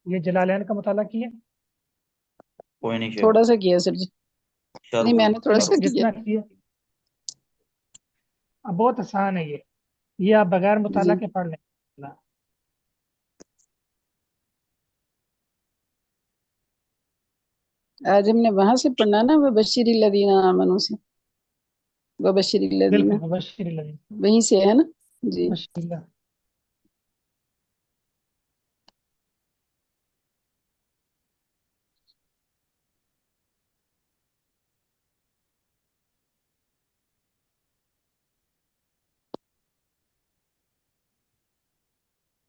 یہ جلالین کا مطالعہ کیا؟ کوئی نہیں شیخ، تھوڑا سا کیا سر جی، شرح نہیں میں نے تھوڑا سا کیا۔ جتنا کیا اب بہت آسان ہے یہ آپ بغیر مطالعہ جی کے پڑھ لیں۔ آج ہم نے وہاں سے پڑھنا نا، وبشر الذین آمنوا سے، وبشر الذین، بالکل بشیر اللہ، وہیں سے ہے نا جی۔ بشیر اللہ۔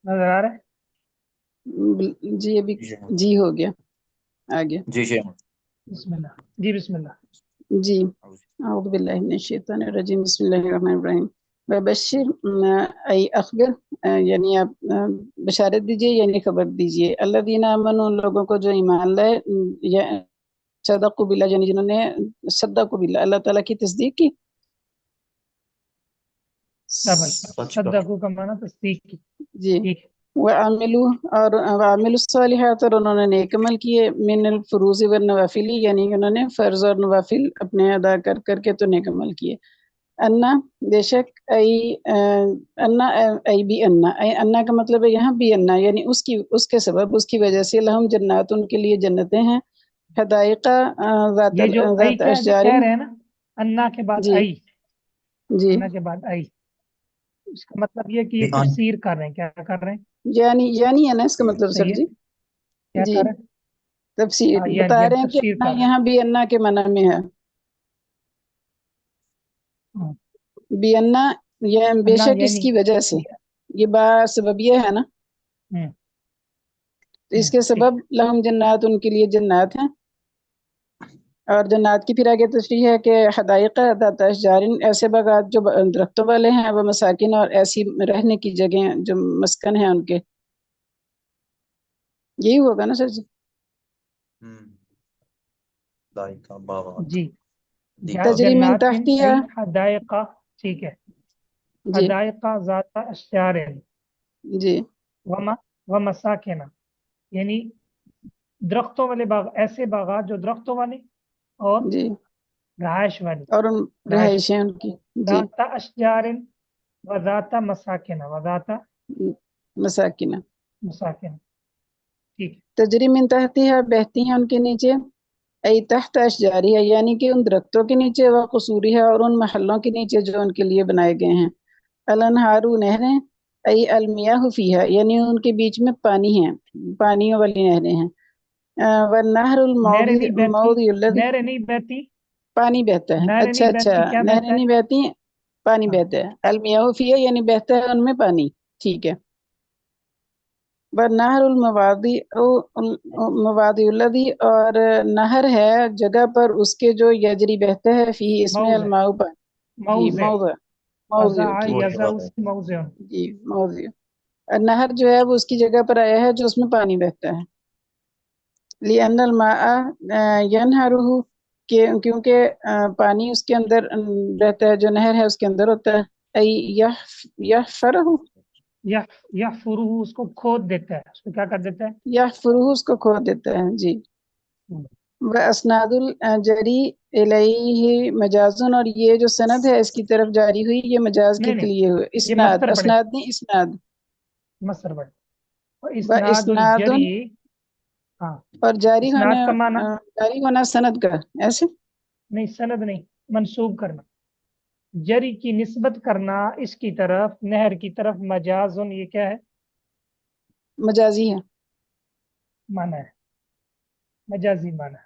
نظر آ رہا ہے؟ جی ابھی جی ہو گیا، آ گیا جی شیخ، بسم اللہ جی، بسم اللہ جی۔ اعوذ باللہ من الشیطان الرجیم، بسم اللہ الرحمن الرحیم۔ وبشر ای اخبر، یعنی آپ بشارت دیجئے یعنی خبر دیجئے، الذین آمنوا، ان لوگوں کو جو ایمان لائے، صدقوا باللہ، یعنی جنہوں نے صدقوا باللہ، اللہ تعالیٰ کی تصدیق کی۔ صدقو کا معنی تصدیق کی، جی، ٹھیک ہے۔ وعملوا الصالحات، اور انہوں نے نیک عمل کیے، من الفروض والنوافل، یعنی انہوں نے فرض اور نوافل اپنے ادا کر کر کے تو نیک عمل کیے۔ انا، بے شک، انا ای بھی انا کا مطلب ہے یہاں بھی انا، یعنی اس کے سبب، اس کی وجہ سے، لہم جنات، ان کے لیے جنتیں ہیں، حدائقہ یہ جو ای ذات اشجار، کہہ رہے ہیں نا، انا کے بعد جی ای، جی، انا کے بعد ای، اس کا مطلب یہ کہ یہ تفسیر کر رہے ہیں، کیا کر رہے ہیں؟ یعنی ہے نا اس کا مطلب سر صحیح ہے، جی، کیا جی کر رہے ہیں؟ تفسیر بتا یعنی رہے ہیں کہ تفسیر کر رہے ہیں۔ یہاں بھی انا کے معنی میں ہے، ہاں، بھی انا، یہ بے انا شک اس یعنی کی وجہ سے، یہ با سببیہ ہے نا، تو اس کے ٹھیک، سبب لہم جنات، ان کے لیے جنات ہیں، اور جنات کی پھر آگے تشریح ہے کہ حدائق ذات اشجار، ایسے باغات جو درختوں والے ہیں، وہ مساکن، اور ایسی رہنے کی جگہیں جو مسکن ہیں ان کے، یہی ہوگا نا سر جی؟ جی، تجری من جنات تحتها، حدائق، ٹھیک ہے، جی حدائق ذات اشجار جی ومساکن، یعنی درختوں والے باغ، ایسے باغات جو درختوں والے اور جی، رہائش والی، اور ان رہائشیں ان کی، جی، ذات اشجار وذات مساکن، وذات مساکن، مساکن، ٹھیک ہے۔ تجری من تحتها، بہتی ہیں ان کے نیچے، ای تحت اشجاریہ، یعنی کہ ان درختوں کے نیچے، و قصوریہ، اور ان محلوں کے نیچے جو ان کے لیے بنائے گئے ہیں، الانہار، نہریں، ای المیاہ فیہا، یعنی ان کے بیچ میں پانی ہے، پانیوں والی نہریں ہیں، والنہر نہریں نہیں بہتی، الموضع الذی، نہریں نہیں بہتی، پانی بہتا ہے، نہریں اچھا نہیں اچھا، بہتی، کیا نہریں بہتا نہیں ہے؟ بہتی، پانی ہاں، بہتا ہے، المیاہ فیہا، یعنی بہتا ہے ان میں پانی، ٹھیک ہے۔ نہر الموادی موادی الذی، اور نہر ہے جگہ پر اس کے جو یجری بہتا ہے، فی اس میں موضع، الماء، جی موضع، موضع وضع ٹھیک ہے، یضع موضع، جی موضع، نہر جو ہے وہ اس کی جگہ پر آیا ہے جو اس میں پانی بہتا ہے، لأن الماء ینہرہ، کیونکہ پانی اس کے اندر رہتا ہے، جو نہر ہے اس کے اندر ہوتا ہے، ای یحفرہ، یحفرہ، اس کو کھود دیتا ہے، اس کو کیا کر دیتا ہے؟ یحفرہ، اس کو کھود دیتا ہے، جی۔ واسناد الجری الیہ مجازن، اور یہ جو سند ہے اس کی طرف جاری ہوئی، یہ مجاز کے نہیں نہیں، لیے ہوئے، یہ اسناد، مصدر پڑھے، اسناد نہیں، اسناد، مصدر پڑھے، اور اسناد واسناد، الجری، ہاں، اور جاری اسناد کا معنی ہونا سند کا، ایسے نہیں، سند نہیں، منسوب کرنا، جری کی نسبت کرنا اس کی طرف، نہر کی طرف، مجازن، یہ کیا ہے؟ مجازی ہے، معنی ہے، مجازی معنی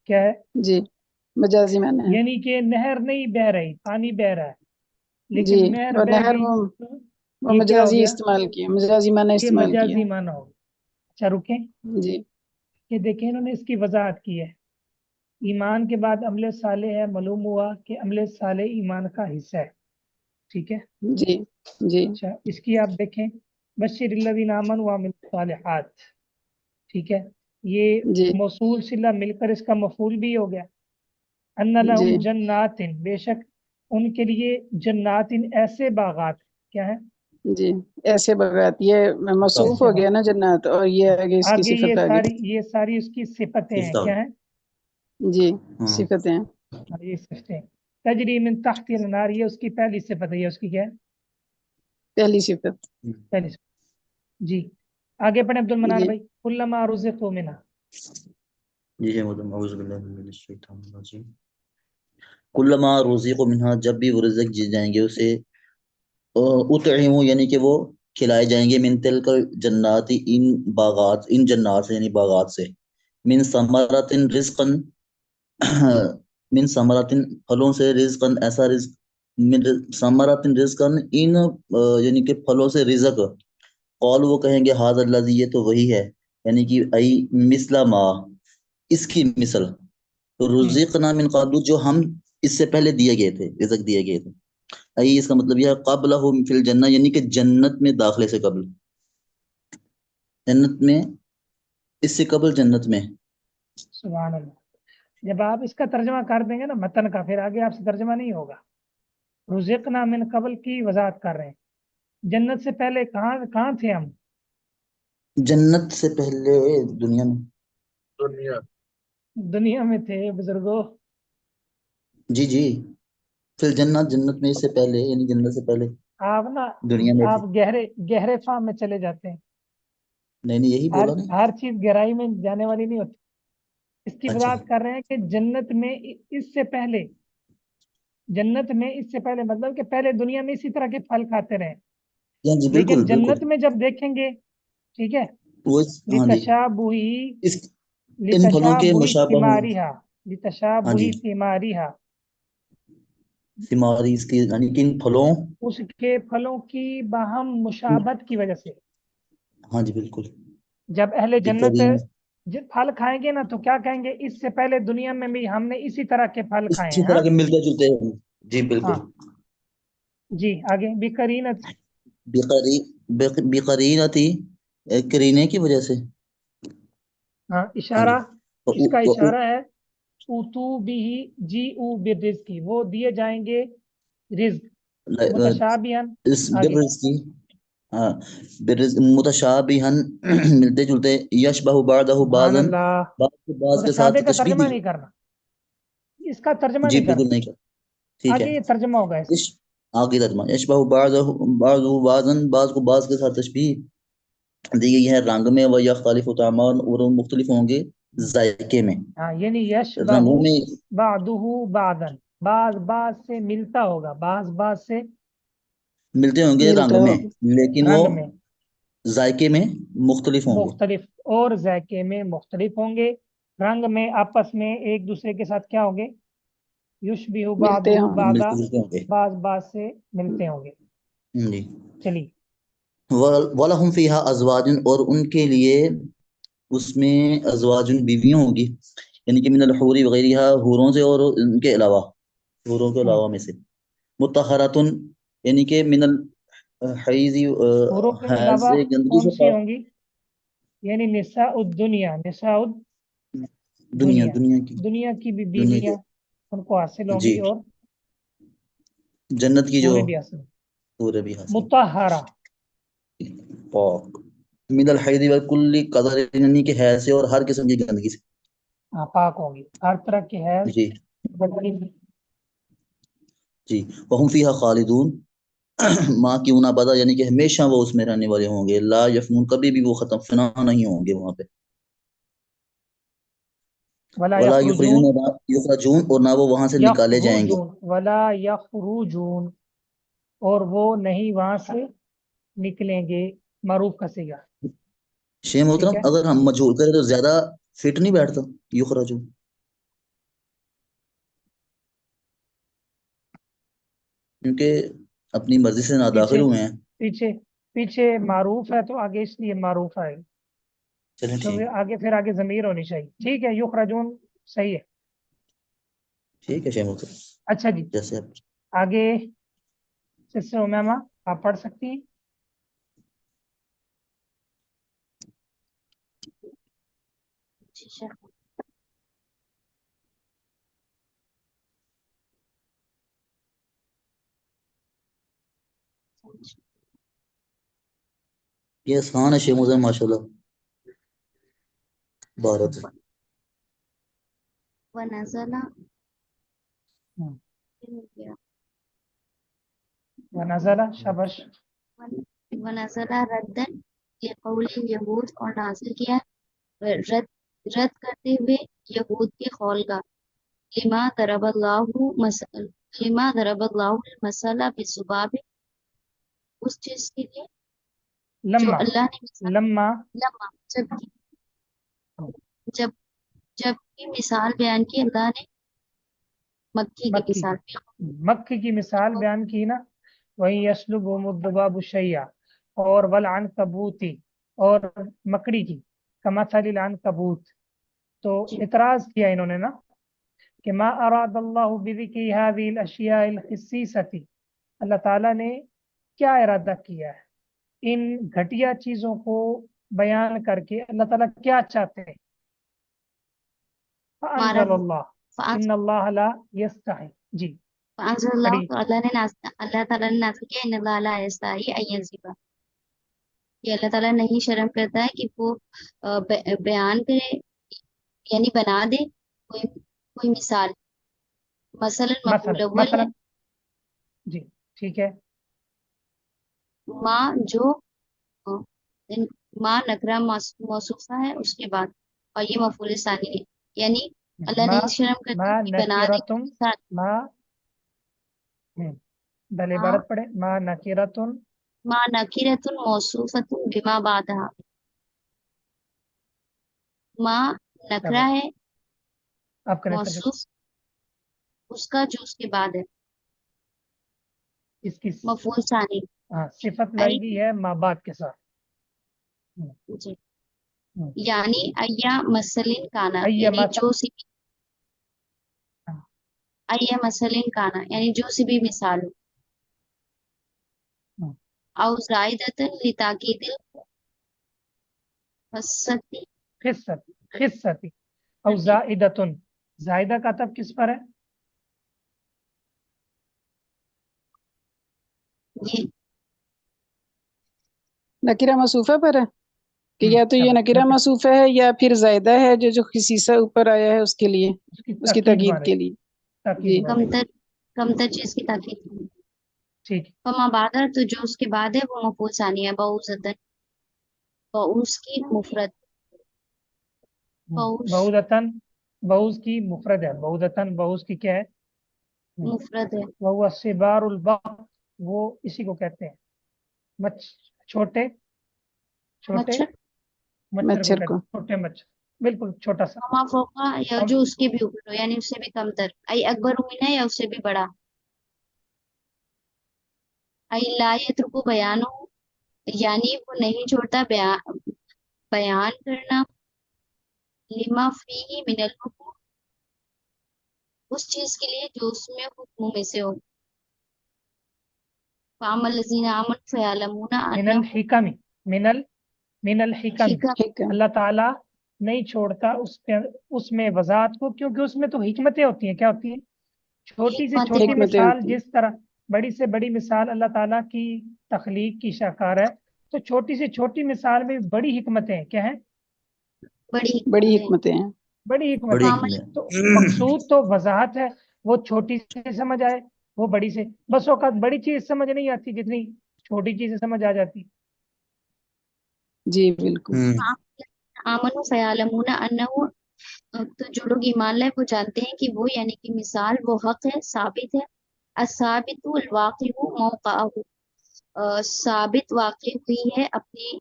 کیا ہے؟ جی مجازی معنی ہے، یعنی کہ نہر نہیں بہ رہی، پانی بہ رہا ہے، جی، لیکن نہر اور بہ نہر گئی تو وہ یہ کیا ہو مجازی گیا؟ استعمال کیا، مجازی معنی یہ استعمال کیا، مجازی معنی ہو گیا۔ اچھا رکیں، جی کہ دیکھیں انہوں نے اس کی وضاحت کی ہے، ایمان کے بعد عمل صالح ہے، معلوم ہوا کہ عمل صالح ایمان کا حصہ ہے، ٹھیک ہے۔ جی جی اچھا، اس کی آپ دیکھیں، بشر الذین آمنوا وعملوا الصالحات، ٹھیک ہے، یہ جی موصول صلہ مل کر اس کا مفعول بھی ہو گیا، ان لہم جی جنات، بے شک ان کے لیے جنات، ایسے باغات، کیا ہے؟ جی ایسے بغاتی ہے، موصوف ہو گیا نا جنات، اور یہ آگے اس کی آگے صفت آگے. یہ ساری اس کی صفتیں ہیں. صفت کیا ہیں؟ جی ہاں صفتیں. یہ صفتیں. تجری من تحت الانہار، یہ اس کی پہلی صفت ہے. یہ اس کی کیا ہے؟ پہلی صفت. پہلی صفت. جی آگے پڑھیں عبد المنان جی بھائی. کلما رزقوا منها. جی جی مطلب اعوذ باللہ من الشیطان الرجیم. کلما رزق منہا، جب بھی وہ رزق جی جائیں گے اسے، اطعموا یعنی کہ وہ کھلائے جائیں گے، من تلک جناتی، ان باغات، ان جنات سے یعنی باغات سے، من ثمرات رزقا من ثمرات پھلوں سے، رزقا ایسا رزق، من ثمرات رزقا ان یعنی کہ پھلوں سے رزق. قول وہ کہیں گے ھذا الذی، یہ تو وہی ہے، یعنی کہ ای مثل ما، اس کی مثل، رزقنا من قبل، جو ہم اس سے پہلے دیے گئے تھے، رزق دیے گئے تھے. ای اس کا مطلب یہ ہے قبلہم فی الجنہ، یعنی کہ جنت میں داخلے سے قبل، جنت میں، اس سے قبل جنت میں. سبحان اللہ. جب آپ اس کا ترجمہ کر دیں گے نا متن کا، پھر آگے آپ سے ترجمہ نہیں ہوگا. رزقنا من قبل کی وضاحت کر رہے ہیں. جنت سے پہلے کہاں تھے ہم؟ جنت سے پہلے دنیا میں. دنیا میں تھے بزرگوں. جی جی فی الجنہ، جنت میں، اس سے پہلے یعنی جنت سے پہلے آپ نا دنیا میں تھے. آپ گہرے فام میں چلے جاتے ہیں. نہیں نہیں یہی بولا نہیں. ہر چیز گہرائی میں جانے والی نہیں ہوتی. اس کی اچھا وضاحت کر رہے ہیں کہ جنت میں اس سے پہلے، جنت میں اس سے پہلے مطلب کہ پہلے دنیا میں اسی طرح کے پھل کھاتے رہے، جی لیکن بالکل جنت بالکل. میں جب دیکھیں گے، ٹھیک ہے، وہ ہاں جی، لتشابہی اس ان پھلوں کے مشابہ ہوں. ثماریہا، ہاں جی، لتشابہی ثماریہا، ثماری، اس کی یعنی کہ ان پھلوں. اس کے پھلوں کی باہم مشابہت کی وجہ سے. ہاں جی بالکل. جب اہل جنت بہترین، پھل کھائیں گے نا تو کیا کہیں گے؟ اس سے پہلے دنیا میں بھی ہم نے اسی طرح کے پھل کھائے اسی ہیں. ہاں طرح کے ملتے جلتے ہیں. جی ہاں بالکل. جی آگے بقرینت. بقرینتی، کرینے کی وجہ سے. ہاں ہاں جی. اشارہ، اس کا اشارہ ہے اوتو بھی، جی او بالرزق کی، وہ دیے جائیں گے رزق. متشابہن. اس آگے برز کی، ہاں، متشابہن ملتے جلتے، یشبہ بعضہ سبحان بعضاً، اللہ. بعض کو بعض کے متشابہ ساتھ کا تشبیہ ترجمہ دی. نہیں کرنا، اس کا ترجمہ جی نہیں کرنا. بالکل نہیں کر. ٹھیک ہے. آگے یہ ترجمہ ہوگا اس کا. اس آگے ترجمہ، یشبہ بعضہ بعضاً، بعض کو بعض کے ساتھ تشبیہ دی گئی ہے رنگ میں، وہ یختلف طعمان، اور وہ مختلف ہوں گے ذائقے میں، ہاں یعنی یشبہ رنگوں میں. بعضہ بعضا، بعض سے ملتا ہوگا، بعض سے ملتے ہوں گے رنگ ملتا میں، ہو. لیکن وہ رنگ میں ذائقے میں مختلف ہوں گے. مختلف، اور ذائقے میں مختلف ہوں گے. رنگ میں آپس میں ایک دوسرے کے ساتھ کیا ہوں گے؟ یشبہ ملتے بعضہ ہوں. بعضا، ملتے جلتے ہوں گے. بعض سے ملتے ہوں گے. جی. چلیے. وَلَهُمْ فِيهَا أَزْوَاجٌ، اور ان کے لیے اس میں ازواج، بیویاں ہوں گی، یعنی کہ من الحور وغیرہ، حوروں سے اور ان کے علاوہ، حوروں کے علاوہ میں سے، مطہراتن، یعنی کہ من الحیض، حوروں کے حیض علاوہ سے، گندگی کون سے سی پاک. ہوں گی؟ یعنی نساء الدنیا، نساء دنیا الدنیا، دنیا کی، دنیا کی بھی دنیا کی. بیویاں ان کو حاصل ہوں جی گی، اور جنت کی جو حوریں بھی حاصل ہوں حوریں بھی گی. حاصل مطہرہ. پاک، من الحیض وکل قدر، یعنی کہ حیض سے اور ہر قسم کی گندگی سے. ہاں پاک ہوں گی، ہر طرح کی حیض. جی جی. وہم فیہا خالدون، ماں کیوں نہ بدا، یعنی کہ ہمیشہ وہ اس میں رہنے والے ہوں گے. لا یفنون، کبھی بھی وہ ختم فنا نہیں ہوں گے وہاں پہ. ولا ولا یخرجون، یخرجون، یخرجون، اور نہ وہ وہاں سے نکالے جائیں گے. یخرجون ولا یخرجون، اور وہ نہیں وہاں سے نکلیں گے. معروف کا صیغہ. شیخ ٹھیک محترم ہے. اگر ہم مجہول کریں تو زیادہ فٹ نہیں بیٹھتا یخرجون، کیونکہ اپنی مرضی سے نہ داخل پیچھے ہوئے ہیں. پیچھے پیچھے معروف ہے تو آگے اس لیے معروف ہے، چلیں ٹھیک. کیونکہ آگے پھر آگے ضمیر ہونی چاہیے. ٹھیک ہے. یخرجون صحیح ہے. ٹھیک ہے شیخ محترم، اچھا جی جیسے آپ. آگے سسٹر امیمہ آپ پڑھ سکتی ہیں. یہ آسان ہے شیخ مزن ماشاءاللہ بھارت ونزل ونزل شبش ونزل ردن لقول یہود اور نازل کیا رد کرتے ہوئے یہود کے قول کا لما ضرب اللہ المثل بالذباب اس چیز کے لیے جو لما اللہ نے مثال لما جب کی مثال بیان کی اللہ نے مکی کی مکی مثال مکی کی مثال بیان کی نا وہی یسلبہم الذباب شیئا اور والعنکبوتی اور مکڑی کی کمثل العنکبوت تو اعتراض کیا انہوں نے نا کہ ما اراد اللہ بذکر هذه الاشیاء الخصیصۃ اللہ تعالیٰ نے کیا ارادہ کیا ہے ان گھٹیا چیزوں کو بیان کر کے اللہ تعالیٰ کیا چاہتے ہیں فانزل اللہ ان اللہ لا یستحی جی فانزل اللہ پڑھی تو اللہ تعالیٰ نے نازل کیا ان اللہ لا یستحی ان یضرب کہ اللہ تعالیٰ نہیں شرم کرتا ہے کہ وہ بیان کرے یعنی بنا دے کوئی مثال مثلا مفعول اول ہے جی ٹھیک ہے ماں جو ماں نکرہ موصوفہ ہے اس کے بعد اور یہ مفعول ثانی ہے یعنی اللہ نہیں شرم کرتا ما کہ بنا دے نکرتم ما بل عبارت پڑھے ما نکرتن ماں نکرۃ موصوفۃ بما بعدها ماں نکرہ ہے آپ کا موصوف اس کا جو اس کے بعد ہے اس کی مفعول ثانی صفت لائی گئی ہے ما بعد کے ساتھ جی یعنی ایا مثلن کانا ایا یعنی مثل جو سی ایا مثلن کانا یعنی جو سی بھی مثال ہو او زائدتن لتاکید الخصتی خصتی او زائدتن زائدہ کا تب کس پر ہے یہ نکرہ موصوفہ پر ہے کہ یا تو یہ نکرہ موصوفہ ہے یا پھر زائدہ ہے جو خصیصہ اوپر آیا ہے اس کے لیے اس کی تاکید کے لیے جی کم تر چیز کی تاکید ٹھیک فما بادر تو جو اس کے بعد ہے وہ مفعول ثانی ہے بعوضتن بعوض کی مفرد بعوضتن بعوض کی مفرد ہے بعوضتن بعوض کی کیا ہے مفرد ہے وہ سبار البقر وہ اسی کو کہتے ہیں چھوٹے مچھر کو چھوٹے مچھر بالکل چھوٹا سا فما فوقا یا جو اس کے بھی اوپر ہو یعنی اس سے بھی کم تر ای اکبر من ہے یا اس سے بھی بڑا ای لا یترکو بیانو یعنی وہ نہیں چھوڑتا بیان کرنا لما فیہ من الحکم اس چیز کے لیے جو اس میں حکموں میں سے ہو فَأَمَّا الَّذِينَ آمَنُوا فَيَعْلَمُونَ من الحکم اللہ تعالیٰ نہیں چھوڑتا اس میں وضاحت کو کیونکہ اس میں تو حکمتیں ہوتی ہیں کیا ہوتی ہیں چھوٹی سے چھوٹی مثال جس طرح بڑی سے بڑی مثال اللہ تعالیٰ کی تخلیق کی شاہکار ہے تو چھوٹی سے چھوٹی مثال میں بڑی حکمتیں ہیں کیا ہیں بڑی حکمتیں ہیں بڑی حکمتیں تو مقصود تو وضاحت ہے وہ چھوٹی سے سمجھ آئے وہ بڑی سے بس اوقات بڑی چیز سمجھ نہیں آتی جتنی چھوٹی چیزیں سمجھ آ جاتی جی بالکل آمنوا فیعلمون انہ تو جو لوگ ایمان لائے وہ جانتے ہیں کہ وہ یعنی کہ مثال وہ حق ہے ثابت ہے الثابت الواقع موقعہ ثابت واقع ہوئی ہے اپنی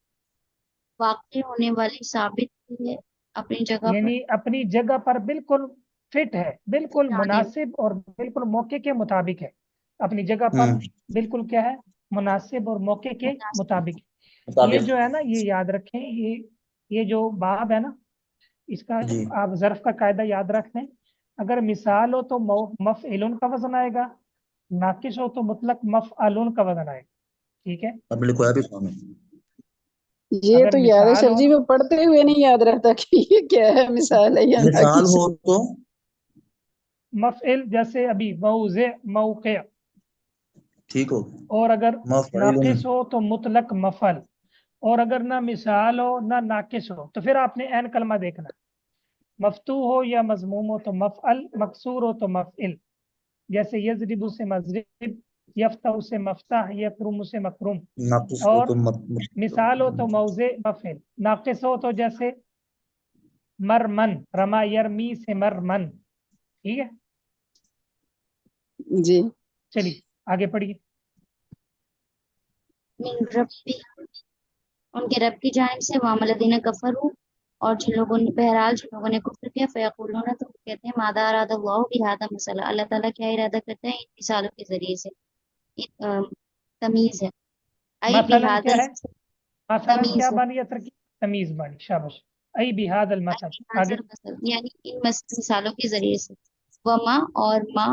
واقع ہونے والی ثابت ہے اپنی جگہ یعنی اپنی جگہ پر بالکل فٹ ہے بالکل مناسب اور بالکل موقع کے مطابق ہے اپنی جگہ پر بالکل کیا ہے مناسب اور موقع کے مطابق یہ جو ہے نا یہ یاد رکھیں یہ جو باب ہے نا اس کا آپ ظرف کا قاعدہ یاد رکھیں اگر مثال ہو تو مفعلن کا وزن آئے گا ناقص ہو تو مطلق مفعلن کا وزن آئے گا ٹھیک ہے یہ تو یاد ہے سر جی وہ پڑھتے ہوئے نہیں یاد رہتا کہ یہ کیا ہے مثال ہے یا مثال ہو تو مفعل جیسے ابھی موضع موقع ٹھیک ہو اور اگر ناقص ہو تو مطلق مفعل اور اگر نہ مثال ہو نہ ناقص ہو تو پھر آپ نے عین کلمہ دیکھنا، مفتوح ہو یا مضموم ہو تو مفعل، مکسور ہو تو مفعل، جیسے یضرب سے مضرب، یفتح سے مفتح، یکرم سے مکرم، ناقص ہو اور تو مثال ہو تو موضع مفعل، ناقص ہو تو جیسے مرمن، رما یرمی سے مرمن، ٹھیک ہے؟ جی چلیے آگے پڑھیے. من ربی، ان کے رب کی جانب سے، وعمل الذین کفروا، اور جن لوگوں نے بہرحال جن لوگوں نے کفر کیا، فیقولون، تو وہ کہتے ہیں ماذا اراد اللہ بہذا مثلا، اللہ تعالیٰ کیا ارادہ کرتا ہے ان مثالوں کے ذریعے سے. تمیز ہے. ای مثلا بہذا کیا ہے؟ مثلا کیا تمیز ہے. بانی؟ ترکیب تمیز بانی، شاباش. ای بہذا المثل، آگے. حاضر مثل یعنی ان مثالوں کے ذریعے سے. وما، اور ما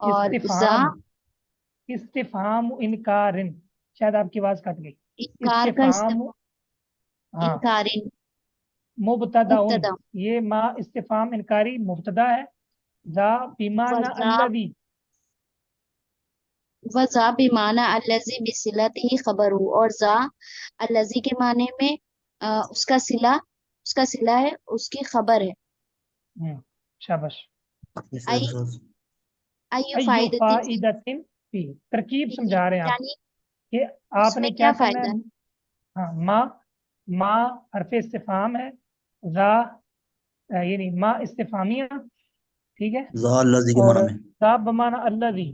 اور زا، استفہام، استفہام انکار، شاید آپ کی آواز کٹ گئی. انکار کا استفہام، ہاں، انکار مبتدا، مبتدا. یہ ما استفہام انکاری مبتدا ہے. ذا بیمانہ وزا، الذی، وزا بمعنی الذی بصلتہ خبر ہو، اور زا الذی کے معنی میں اس کا صلہ ہے، اس کی خبر ہے. شاباش. ای ایو ایو فائدۃ فی، فائدۃ فی، ترکیب سمجھا رہے ہیں آپ یعنی کہ اس آپ میں نے کیا کیا کرنا فائدہ ہے. ہے. ہاں، ما حرف استفہام ہے، ذا یعنی ما استفہامیہ، ٹھیک ہے، ذا الذی کے اور معنی میں ذا بمعنی الذی،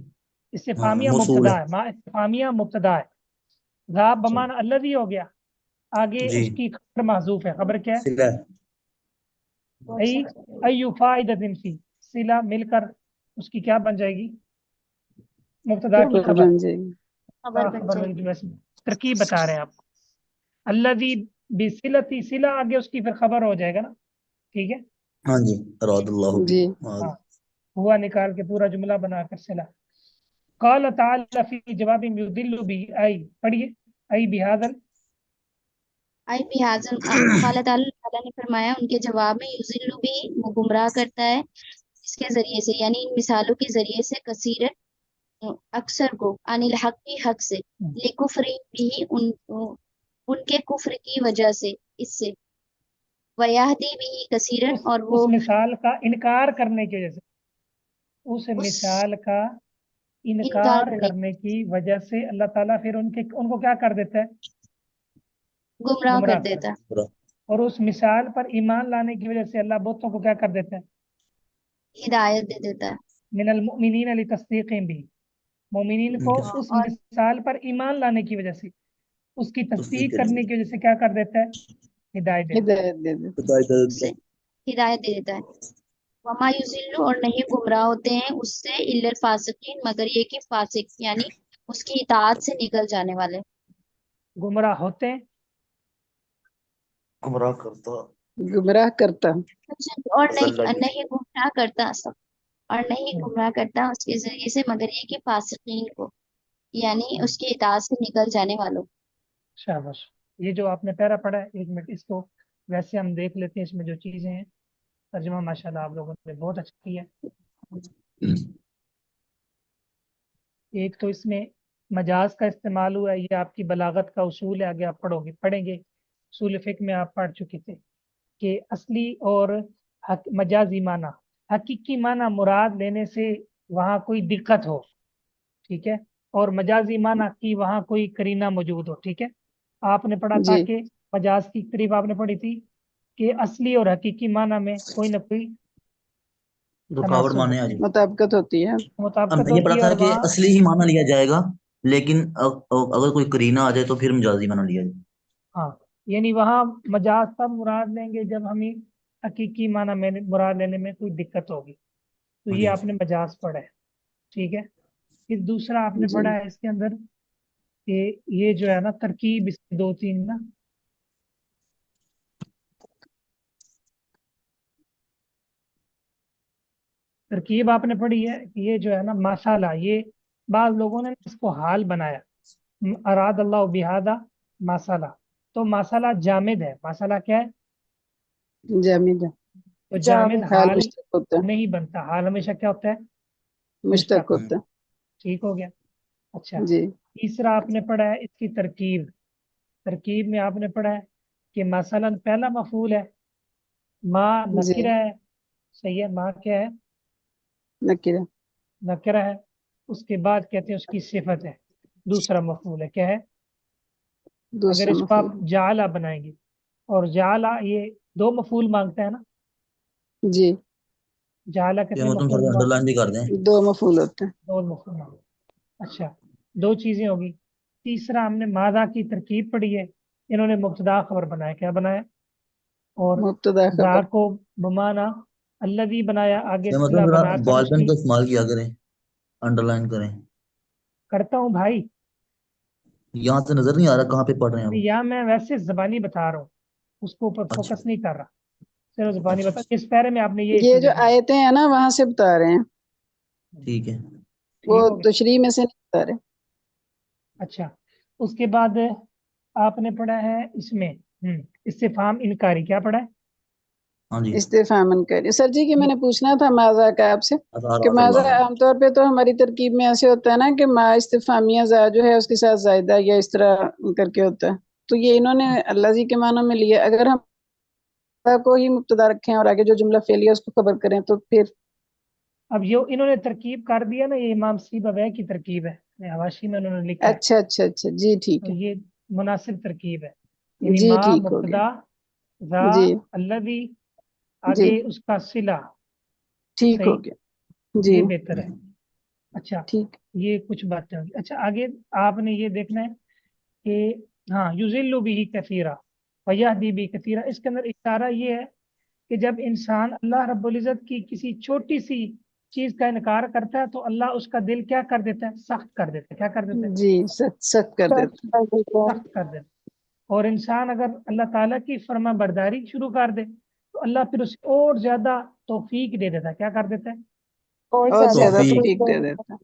استفہامیہ موصول مبتدا ہے. ہے، ما استفہامیہ مبتدا ہے، ذا بمعنی الذی ہو گیا. آگے جی اس کی خبر محذوف ہے. خبر کیا ہے؟ صلہ ای ایو فائدۃ فی، صلہ مل کر اس کی کیا بن جائے گی؟ مبتدا کی خبر خبر. بن جائے گی. خبر بن خبر جائے بن گی. گئی. ویسے ترکیب بتا رہے ہیں آپ کو. الذی بصلتی، صلہ آگے اس کی پھر خبر ہو جائے گا نا، ٹھیک ہے. ہاں جی اراد اللہ بھی جی ہاں، ہوا نکال کے پورا جملہ بنا کر صلہ. قال تعالی فی جواب یضل به، ای پڑھیے، ای بہذا، ای بحاظن، قال تعالیٰ نے فرمایا ان کے جواب میں، یضل بھی، وہ گمراہ کرتا ہے اس کے ذریعے سے، یعنی ان مثالوں کے ذریعے سے، کثیر اکثر کو، عن الحق کی حق سے، لکفر بھی، ان کے کفر کی وجہ سے، اس سے، ویہدی بھی کثیرن، اور وہ اس مثال کا انکار کرنے کی وجہ سے، اس اس مثال کا انکار انکار کرنے، کرنے کی وجہ سے اللہ تعالیٰ پھر ان کو کیا کر دیتا ہے؟ گمراہ کر گمراہ کر دیتا. دیتا ہے. اور اس مثال پر ایمان لانے کی وجہ سے اللہ بتوں کو کیا کر دیتا ہے؟ ہدایت دے دیتا ہے. من المؤمنین لتصدیقہم بھی، مومنین کو اس اور مثال پر ایمان لانے کی وجہ سے، اس کی تصدیق تصدیق کریں کرنے کی وجہ سے کیا کر دیتا ہے؟ ہدایت دیتا ہدایت دے دے. اس سے ہدایت دے دیتا ہے. وما یضل، اور نہیں گمراہ ہوتے ہیں اس سے، الا الفاسقین، مگر یہ کہ فاسق، یعنی اس کی اطاعت سے نکل جانے والے. ہے. گمراہ ہوتے ہیں، گمراہ کرتا گمراہ کرتا. اور صلی اللہ نہیں گمراہ کرتا سب، اور نہیں گمراہ کرتا اس کے ذریعے سے، مگر یہ کہ فاسقین کو، یعنی اس کی اطاعت سے نکل جانے والوں. شاباش. یہ جو آپ نے پیرا پڑھا ہے، ایک منٹ اس کو ویسے ہم دیکھ لیتے ہیں، اس میں جو چیزیں ہیں. ترجمہ ماشاءاللہ آپ لوگوں نے بہت اچھا کیا. ایک تو اس میں مجاز کا استعمال ہوا ہے، یہ آپ کی بلاغت کا اصول ہے، آگے آپ پڑھیں گے. اصول فقہ میں آپ پڑھ چکے تھے کہ اصلی اور مجازی معنی، حقیقی معنی مراد لینے سے وہاں کوئی دقت ہو، ٹھیک ہے، اور مجازی معنی کی وہاں کوئی قرینہ موجود ہو، ٹھیک ہے. آپ نے پڑھا تھا جی کہ مجاز کی قریب آپ نے پڑھی تھی کہ اصلی اور حقیقی معنی میں کوئی نہ کوئی رکاوٹ تناسب مانے آ ہوتی جائے. ہے، مطابقت ہوتی ہے. مطابقت ہم یہ پڑھا ہوتی ہے. تھا اور کہ وہاں اصلی ہی معنی لیا جائے گا، لیکن اگر کوئی قرینہ آ جائے تو پھر مجازی معنی لیا جائے. ہاں، یعنی وہاں مجاز تب مراد لیں گے جب ہمیں حقیقی معنی میں مراد لینے میں کوئی دقت ہوگی. تو یہ جی آپ نے مجاز پڑھا ہے، ٹھیک ہے. پھر دوسرا آپ نے جی پڑھا ہے اس کے اندر کہ یہ جو ہے نا ترکیب، اس کی دو تین نا، ترکیب آپ نے پڑھی ہے کہ یہ جو ہے نا ماسالہ، یہ بعض لوگوں نے اس کو حال بنایا، اراد اللہ بہذا ماسالہ. تو ماسالہ جامد ہے. ماسالہ کیا ہے؟ جامد. تو جامد حال حال مشتق ہوتا ہے. نہیں بنتا. حال ہمیشہ کیا ہوتا ہے؟ مشتق مشتق ہوتا ہوتا ہے. ٹھیک ہو گیا. अच्छा, जी तीसरा आपने पढ़ा है इसकी तरकीब। तरकीब में आपने पढ़ा है कि मसलन पहला मफूल है, माँ जी नकिरा है, सही है, माँ क्या है, नकीरा नकिरा है। उसके बाद कहते हैं उसकी सिफत है, दूसरा मफूल है, क्या है। अगर दूसरा इसको आप मफूल जाला बनाएंगे, और जाला ये दो मफूल मांगता है ना, जी जाला ये कितने मतलब मफूल थोड़ा मांगता अंडरलाइन भी कर दें। दो मफूल होते हैं। है, दो मफूल मांगता है। अच्छा, दो चीजें होगी। तीसरा हमने मादा की तरकीब पढ़ी है, इन्होंने मुब्तदा खबर बनाया, क्या बनाया, और मुब्तदा दा खबर को बमाना अल्लज़ी बनाया, आगे ये सिला मतलब जरा बनाकर बॉल पेन उसकी। का इस्तेमाल किया करें, अंडरलाइन करें। करता हूँ भाई, यहाँ से नजर नहीं आ रहा कहाँ पे पढ़ रहे हैं आप। या मैं वैसे जबानी बता रहा हूँ, उसको ऊपर अच्छा फोकस नहीं कर रहा, सिर्फ जबानी अच्छा बता। अच्छा, किस पैरे में आपने ये ये चीज जो लिखनी है। आयतें हैं ना वहां से बता रहे हैं, ठीक है। वो ठीक हो गया। तशरीह में से नहीं बता रहे। अच्छा, उसके बाद आपने पढ़ा है इसमें इस्तिफाम इनकारी, क्या पढ़ा है हाँ जी, इस्तिफामन कर सर जी कि ये। मैंने पूछना था माजा का आपसे कि अतारात माजा अल्लाह। आमतौर पे तो हमारी तरकीब में ऐसे होता है ना कि मा इस्तिफामिया जा जो है उसके साथ जायदा या इस तरह करके होता है, तो ये इन्होंने अल्लाह जी के मानों में लिया। अगर हम अल्लाह को ही मुब्तदा रखें और आगे जो जुमला फेलिया उसको खबर करें तो फिर अब ये इन्होंने तरकीब कर दिया ना, ये इमाम सीबawayh की तरकीब है, हवाशी में उन्होंने लिखा है, अच्छा अच्छा अच्छा जी ठीक तो है ये मुनासिब तरकीब है। यानी जी मा ठीक हो मुब्तदा, गया जा जी अल्लज़ी, जी आगे उसका सिला, ठीक हो सही, गया जी ये बेहतर है। अच्छा, ठीक ये कुछ बातें होंगी। अच्छा, आगे आपने ये देखना है कि हाँ, युजिल्लु बिही कसीरा व यहदी बिही कसीरा, इसके अंदर इशारा ये है कि जब इंसान अल्लाह रब्बुल इज़्ज़त की किसी छोटी सी चीज का इनकार करता है तो अल्लाह उसका दिल क्या कर देता है, सख्त कर देता है। क्या कर देता है, जी सख्त सख्त कर देते सख्त कर देता है। और इंसान अगर अल्लाह ताला की फर्मा बरदारी शुरू कर दे तो अल्लाह फिर उसे और ज्यादा तौफीक दे देता है। क्या कर देता है, हैं और ज्यादा तौफीक। तौफीक दे देते हैं।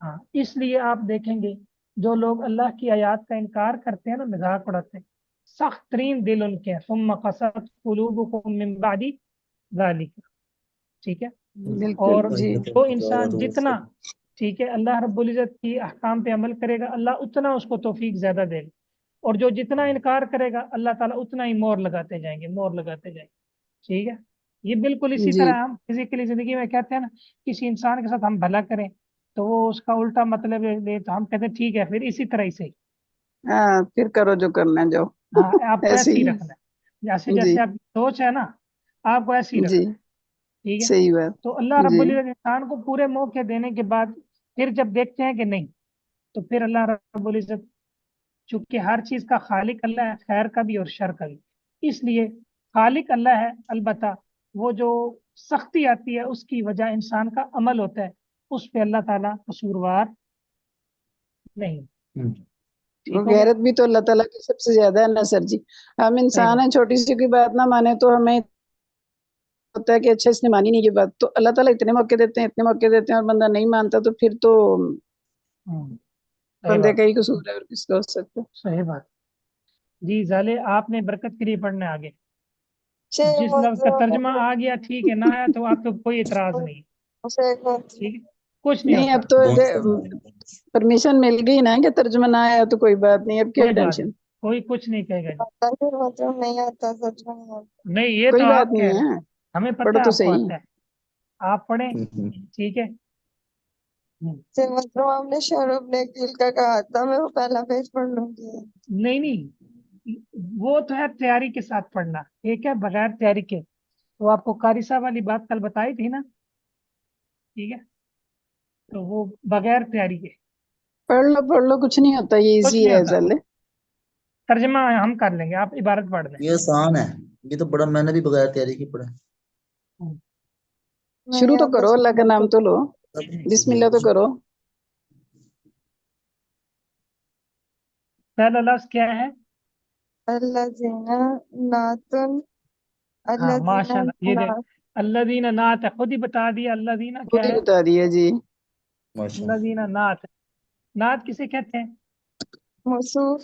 हाँ। इसलिए आप देखेंगे जो लोग अल्लाह की आयत का इनकार करते हैं ना, मजाक उड़ाते हैं, सख्त तरीन दिल उनके हैं। सुम्मा क़सत क़ुलूबुकुम मिन बादी ज़ालिक, ठीक है। बिल्कुल और जी जो इंसान जितना, ठीक है, अल्लाह रब्बुल इज़्ज़त की अहकाम पे अमल करेगा अल्लाह उतना उसको तौफीक ज्यादा देगा, और जो जितना इनकार करेगा अल्लाह ताला उतना ही मोहर लगाते जाएंगे, मोहर लगाते जाएंगे, ठीक है। ये बिल्कुल इसी जी तरह हम फिजिकली जिंदगी में कहते हैं ना, किसी इंसान के साथ हम भला करें तो वो उसका उल्टा मतलब ले तो हम कहते हैं ठीक है फिर इसी तरह ही सही। हाँ फिर करो जो करना है जाओ हाँ, आपको ऐसे ऐसे ही ही रखना है, जैसे जी जैसे आपकी सोच है ना, आपको ऐसे ही जी रखना है, ठीक है। सही बात तो अल्लाह जी रब्बुल इज़्ज़त इंसान को पूरे मौके देने के बाद फिर जब देखते हैं कि नहीं, तो फिर अल्लाह रब्बुल इज़्ज़त, चूंकि हर चीज का खालिक अल्लाह है, खैर का भी और शर का भी, इसलिए खालिक अल्लाह है। अलबत्ता वो जो सख्ती आती है उसकी वजह इंसान का अमल होता है, उस पे अल्लाह ताला कसूरवार नहीं। वो ठीक हो गया, गैरत भी तो अल्लाह ताला की सबसे ज्यादा है ना सर जी। हम सही इंसान बात। हैं, छोटी सी कोई बात ना माने तो हमें होता है कि अच्छा इसने मानी नहीं ये बात, तो अल्लाह ताला इतने मौके देते हैं इतने मौके देते हैं और बंदा नहीं मानता तो फिर तो सही बंदे बात, का ही कसूर है और किसका हो सकता है। सही बात। जी जाले, आपने बरकत के लिए पढ़ना है आगे। शेख जिस लफ्ज का तर्जमा मुद्रा आ गया ठीक है, ना आया तो आपको कोई इतराज नहीं, शेख मुद्रा ठीक है, कुछ नहीं नहीं होता, अब तो परमिशन मिल गई ना कि तर्जुमा ना आया तो कोई बात नहीं, अब क्या कोई बात नहीं, टेंशन। कोई कुछ नहीं कहेगा जी। आता शेख मुद्रा नहीं आता सच में नहीं आता नहीं, ये तो कोई बात आप कह नहीं रहे हैं, है, हमें पता पढ़ो है तो आपको सही। आता है, आप पढ़ें, ठीक है। शेख मुद्रा आपने शरूब ने किल का कहा था, मैं वो पहला पेज पढ़ लूंगी। नहीं नहीं, वो तो है तैयारी के साथ पढ़ना, ठीक है, बगैर तैयारी के। तो आपको कारी साहब वाली बात कल बताई थी ना, ठीक है, तो वो बगैर तैयारी के पढ़ लो कुछ नहीं होता, ये कुछ इजी नहीं है होता। जले। तर्जमा हम कर लेंगे, आप इबारत पढ़ लें। ये आसान है, ये तो बड़ा, मैंने भी बगैर तैयारी की पढ़ा है। हम्म, शुरू नहीं तो आता करो, शेख अल्लाह का नाम तो लो, बिस्मिल्लाह तो अब करो। पहला लफ्ज क्या है, अल्लाजीना नातुन हाँ अल्लाजीना माशाल्लाह, ये देख, नात अल्लादीना नात है, खुद ही बता दिया, अल्लादीना क्या खुद ही है, बता दिया जी। माशाल्लाह। अल्लादीना नात। नात किसे कहते हैं, मौसूफ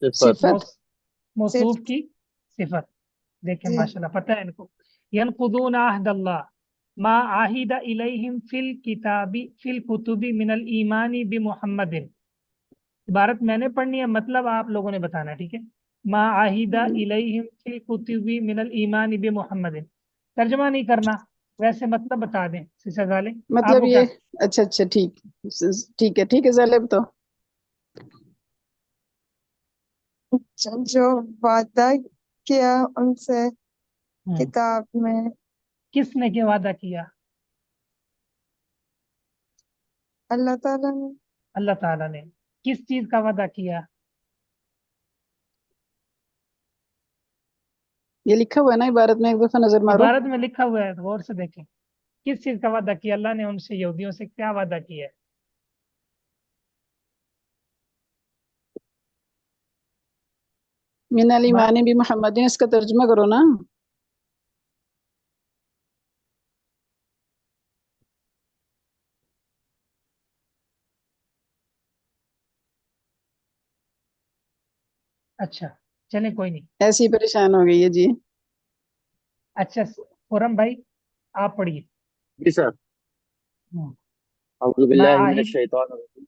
सिफत मौस, मौसूफ सिर्फ की सिफत। देखें जी माशाल्लाह, पता है इनको। यनकुदून अहदल्लाह, मा आहिदा इलैहिम फिल कुतुबी मिनल ईमानी बि मुहम्मदिन। इबारत मैंने पढ़नी है, मतलब आप लोगों ने बताना है, ठीक है। मा आहिदा इलैहिम फिल कुतुबी मिनल ईमानी बि मुहम्मदिन, तर्जमा नहीं करना, वैसे मतलब बता दें सिस्टर गाले, मतलब आपको ये, क्या। अच्छा अच्छा, ठीक है ज़ैनब। तो जो वादा किया उनसे हम्म, किताब में, किसने क्या वादा किया? अल्लाह ताला ने। अल्लाह ताला ने। किस चीज का वादा किया? ये लिखा हुआ है ना इबारत में, एक दफा नजर मारो। इबारत में लिखा हुआ है, गौर से देखें। किस चीज का वादा किया अल्लाह ने उनसे, यहूदियों से क्या वादा किया है? मिनल मा ईमानी बि मुहम्मदिन, इसका तर्जुमा करो ना। अच्छा, चले कोई नहीं। ऐसी परेशान हो गई है जी। अच्छा, खुरम भाई आप पढ़िए। जी सर। हम्म, अऊज़ु मा बिल्लाहि मिनश आहिद, शैतानिर रजीम।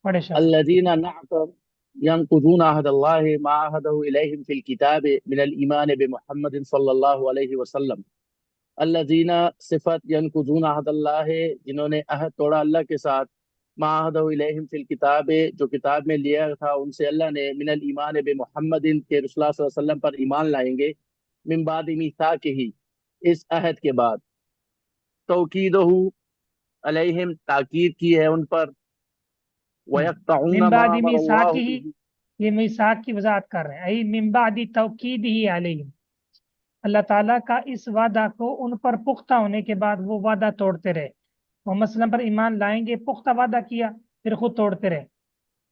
पढ़े शाबाश। अल्लज़ीना यंकुज़ूना अहदल्लाहि मा अहदहु इलैहिम फिल किताबि मिनल ईमान बिमुहम्मदिन सल्लल्लाहु अलैहि वसल्लम। अल्लज़ीना सिफत यंकुज़ूना अहदल्लाहि, जिन्होंने अहद तोड़ा अल्लाह के साथ, मा अहदहु इलैहिम फिल किताबि, जो किताब में लिया था उनसे अल्लाह ने, मिनल ईमान बिमुहम्मदिन, के रसूलुल्लाह सल्लल्लाहु अलैहि वसल्लम पर ईमान लाएंगे, मिन बाद मीसाकिही, इस अहद के बाद, तौकीदहु अलैहिम, ताकीद की है उन पर, वयक़तऊन मा मिम्बादी मीसाक अमरल्लाहु ही, बिही। ये मीसाक की वजाहत कर रहे हैं। आई मिम्बादी तौकीद ही अलैहिम, अल्लाह ताला का इस वादा को उन पर पुख्ता होने के बाद वो वादा तोड़ते रहे। मोहम्मद सल्लम पर ईमान लाएंगे, पुख्ता वादा किया, फिर खुद तोड़ते रहे।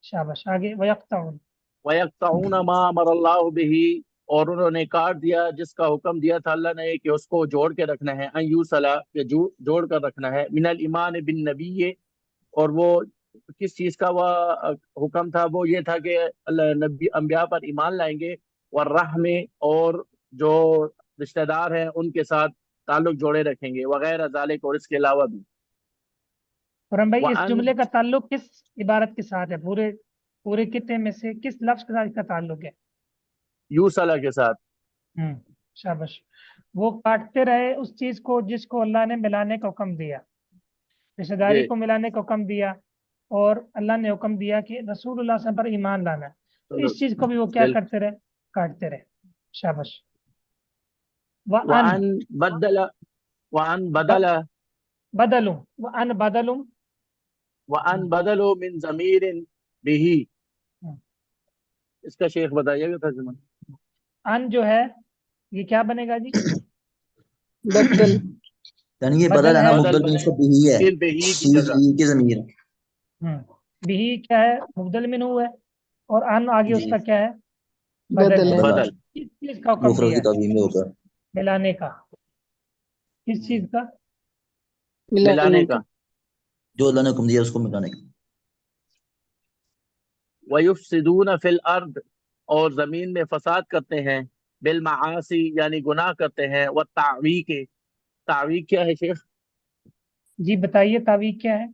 शाबाश, आगे वयक्ताउन। वयक़तऊन मा अमरल्लाहु बिही, और उन्होंने काट दिया जिसका हुक्म दिया था अल्लाह ने कि उसको जोड़ के रखना है, अन यूसला, के जोड़ कर रखना है, मिनल ईमान बिन नबी, और वो किस चीज़ का वह हुक्म था, वो ये था कि अल्लाह नबी अंबिया पर ईमान लाएंगे, और रहमे, और जो रिश्तेदार हैं उनके साथ ताल्लुक जोड़े रखेंगे, वगैरह ज़ालिक, और इसके अलावा भी। खुरम भाई, इस वअन जुमले का ताल्लुक किस इबारत के साथ है? पूरे पूरे कितने में से किस लफ्ज के साथ इसका ताल्लुक है? यूसला के साथ। शाबाश। वो काटते रहे उस चीज को जिसको अल्लाह ने मिलाने का हुक्म दिया, रिश्तेदारी जी को मिलाने का हुक्म दिया, और अल्लाह ने हुक्म दिया कि रसूलुल्लाह सल्लल्लाहु अलैहि वसल्लम पर ईमान लाना है, तो चलो, इस चीज को भी वो क्या बिल करते रहे? काटते रहे। शाबाश। व अन वअन बदला वअन ब- बदला बदलूं, व अन बदलूं। वअन बदलो मिन ज़मीरिन बिही, इसका शेख बताइएगा तर्जुमा। अन जो है ये क्या बनेगा जी? बदल। यानी ये बदल बदल है ना, है। बदल मुबदल में इसको बनेगा बिही है, फिर बिही की शीश जगह। बिही की जमीर। बिही क्या है? मुबदल मिनहू है, और अन आगे जी, उसका क्या है? बदल बदल है। है। बदल बदल किस चीज का हुक्म मुफरद दिया की है? ताबीर में होगा। मिलाने का। किस चीज का? मिलाने मिलाने का। का। जो अल्लाह ने हुक्म दिया उसको मिटाने का। वयुफ्सिदून फिल अर्द, और जमीन में फसाद करते हैं, बिल मासी, यानी गुनाह करते हैं, व तावी के, तावी क्या है शेख? जी बताइए, तावीक क्या है?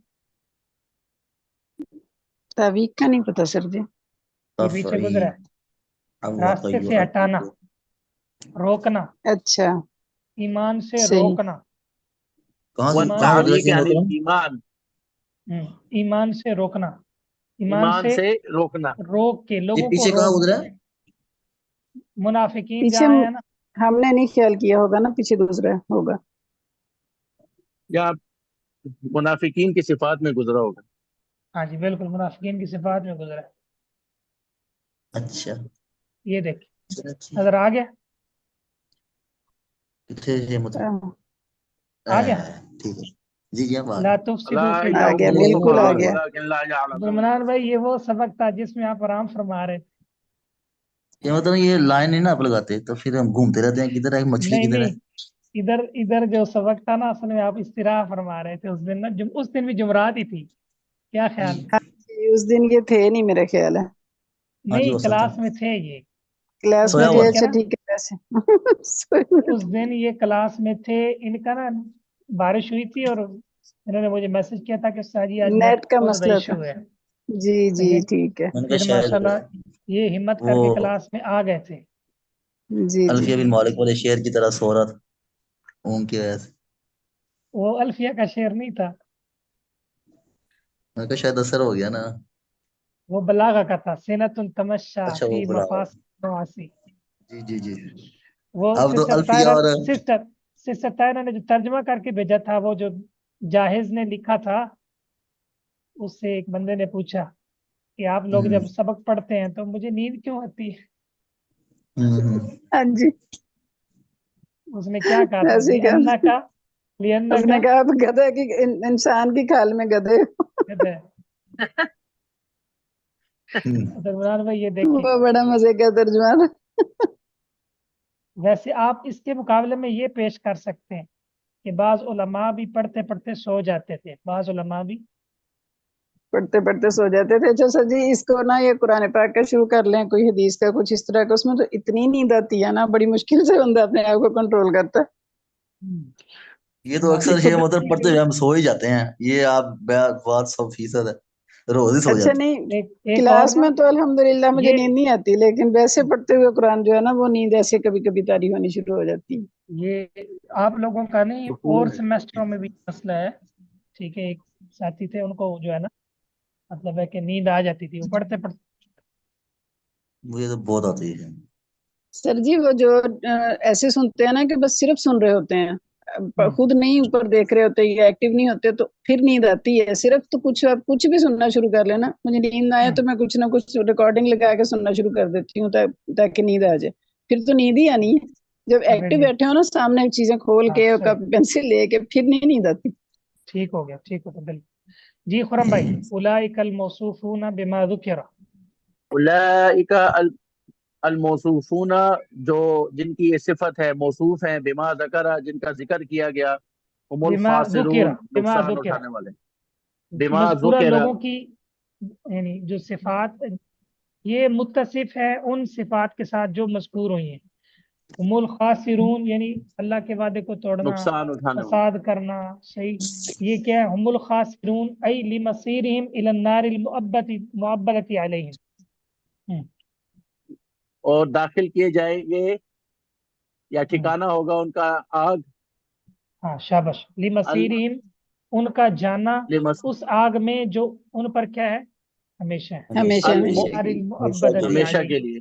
तावीक का नहीं पता सर जी। ये पीछे गुजरा है। तफरीक अब रास्ते से हटाना, रोकना, अच्छा, ईमान से सही। रोकना। कहाँ से व ईमान कहाँ से, उधर तावी के से यानी होता है? ईमान, ईमान से रोकना, ईमान ईमान से से रोकना। रोक के, ये लोगों को पीछे कहाँ रोक उधर देना। है? मुनाफिकीन पीछे जहाँ है ना। हमने नहीं ख्याल किया होगा ना, पीछे दूसरा होगा। या मुनाफिकीन की सिफात में गुजरा होगा। हाँ जी बिल्कुल, मुनाफिकीन की सिफात में गुजरा है। अच्छा, ये देख, चलो ठीक। नजर आ गया? कितने ये मतलब आ गया। ठीक है। जी जी, अब आ ला गए। तुफसिदू अला फिल आ गया, अर्द। बिल्कुल आ यअमुरुकुम गया। वलाकिन ला यअलमून। गुलमनान भाई, ये वो सबक था जिसमें आप आराम फरमा रहे थे। ये मतलब ये लाइन नहीं ना आप लगाते, तो फिर हम घूमते रहते हैं, किधर है मछली नहीं किधर है। नहीं, इधर इधर जो सबक था ना, असल में आप इस्तिराह फरमा रहे थे उस दिन ना, उस दिन भी जुमरात ही थी। क्या ख्याल? हाँ जी, उस दिन ये थे नहीं मेरा ख्याल है। हाँ जी, नहीं, हो सकता क्लास है। में थे ये। क्लास उस में सोया दिन हुआ थे, है। इनके अच्छा ना, ठीक है वैसे। उस दिन ये क्लास में थे, इनका ना बारिश हुई थी और इन्होंने मुझे मैसेज किया था कि सर जी आज नेट नेट का बहुत ज़्यादा मसला इशू था। है। जी जी लेकिन ठीक है। मैंने कहा फिर शायद माशाल्लाह ये हिम्मत वो करके क्लास में आ गए थे। जी जी अल्फिया बिन मालिक वाले शेर की तरह सो रहा था ऊँग की वजह से। वो अल्फिया का शेर नहीं था, मैंने कहा शायद असर हो गया ना। वो बलागा का था, सिनतुन तमश्शा अच्छा वो फी बुला, मफासिद नवासी। जी जी जी। वो अब तो सिस्टर अल्फिया तायरा और सिस्टर तायरा ने जो तर्जमा करके भेजा था, वो जो जाहिज ने लिखा था, उससे एक बंदे ने पूछा कि आप लोग हम्म जब सबक पढ़ते हैं तो मुझे नींद क्यों आती है? हाँ जी। उसने क्या कहा था, ऐसे ही कहा, लियन्ना उसने का कहा आप गधे की इंसान की खाल में गधे हो। कहते हैं। तो इमरान भाई ये देखें, वो बड़ा मजे का तर्जुमा था। वैसे आप इसके मुकाबले में ये पेश कर सकते हैं कि बाज उलमा भी पढ़ते पढ़ते सो जाते थे, बाज उलमा भी। पढ़ते पढ़ते सो जाते थे। अच्छा सर जी, इसको ना ये कुरान पाक का शुरू कर लें, कोई हदीस का कुछ इस तरह का, उसमें तो इतनी नींद आती है ना, बड़ी मुश्किल से बंदा अपने आप को कंट्रोल करता है। ये तो अक्सर इसको शेर मतलब पढ़ते हुए हम सो ही जाते हैं, ये आप बात 100% है, रोज ही सो अच्छा जाते नहीं, एक और क्लास ना, में तो अल्हम्दुलिल्लाह मुझे ये नींद नहीं आती, लेकिन वैसे पढ़ते हुए कुरान जो है ना, वो नींद ऐसे कभी कभी तारी होनी शुरू हो जाती है। ये आप लोगों का नहीं, और सेमेस्टरों में भी मसला है। ठीक है, एक साथी थे, उनको जो है ना, मतलब है कि नींद आ जाती थी वो पढ़ते पढ़ते। मुझे तो बहुत आती है। सर जी वो जो ऐसे सुनते हैं ना कि बस सिर्फ सुन रहे होते हैं, खुद नहीं ऊपर देख रहे होते या एक्टिव नहीं होते, तो फिर नींद आती है। सिर्फ तो कुछ आप कुछ भी सुनना शुरू कर लेना, मुझे नींद ना आए तो मैं कुछ ना कुछ रिकॉर्डिंग लगा के सुनना शुरू कर देती हूँ ताकि नींद आ जाए। फिर तो नींद ही आनी है। जब एक्टिव बिल्कुल, बैठे हो ना सामने, चीजें खोल हाँ के और सही, कप पेंसिल लेके, फिर नहीं नींद आती। ठीक हो गया, ठीक हो गया, बिल्कुल जी। खुरम भाई, उलाइकल मौसूफूना बिमा ज़ुकिरा। उलाइका अल मौसूफूना, जो जिनकी ये सिफत है, मौसूफ हैं, बिमा ज़करा, जिनका जिक्र किया गया, हुमुल बिमा ज़ुकिरा, खासिरून, बिमा नुकसान ज़ुकिरा, उठाने वाले। बिमा मज़कूरा ज़ुकिरा, लोगों की, यानी जो सिफात, ये मुत्तसिफ है उन सिफात के साथ जो मज़कूर हुई हैं। हुमुल खासिरून यानी अल्लाह के वादे को तोड़ना, नुकसान उठाने वाले। फसाद करना, सही। ये क्या है, हुमुल खासिरून ऐ लिमसीरिहिम इलन नारिल मुअब्बदति अलैहिम। और दाखिल किए जाएंगे, या ठिकाना होगा उनका आग। हाँ शाबाश, अल लिमसीरिहिम उनका जाना लिमस उस आग में जो उन पर क्या है, हमेशा है। हमेशा हमेशा अल हमेशा हमेशा नारिल के मुअब्बदति लिए। हमेशा अलैहिम, के लिए।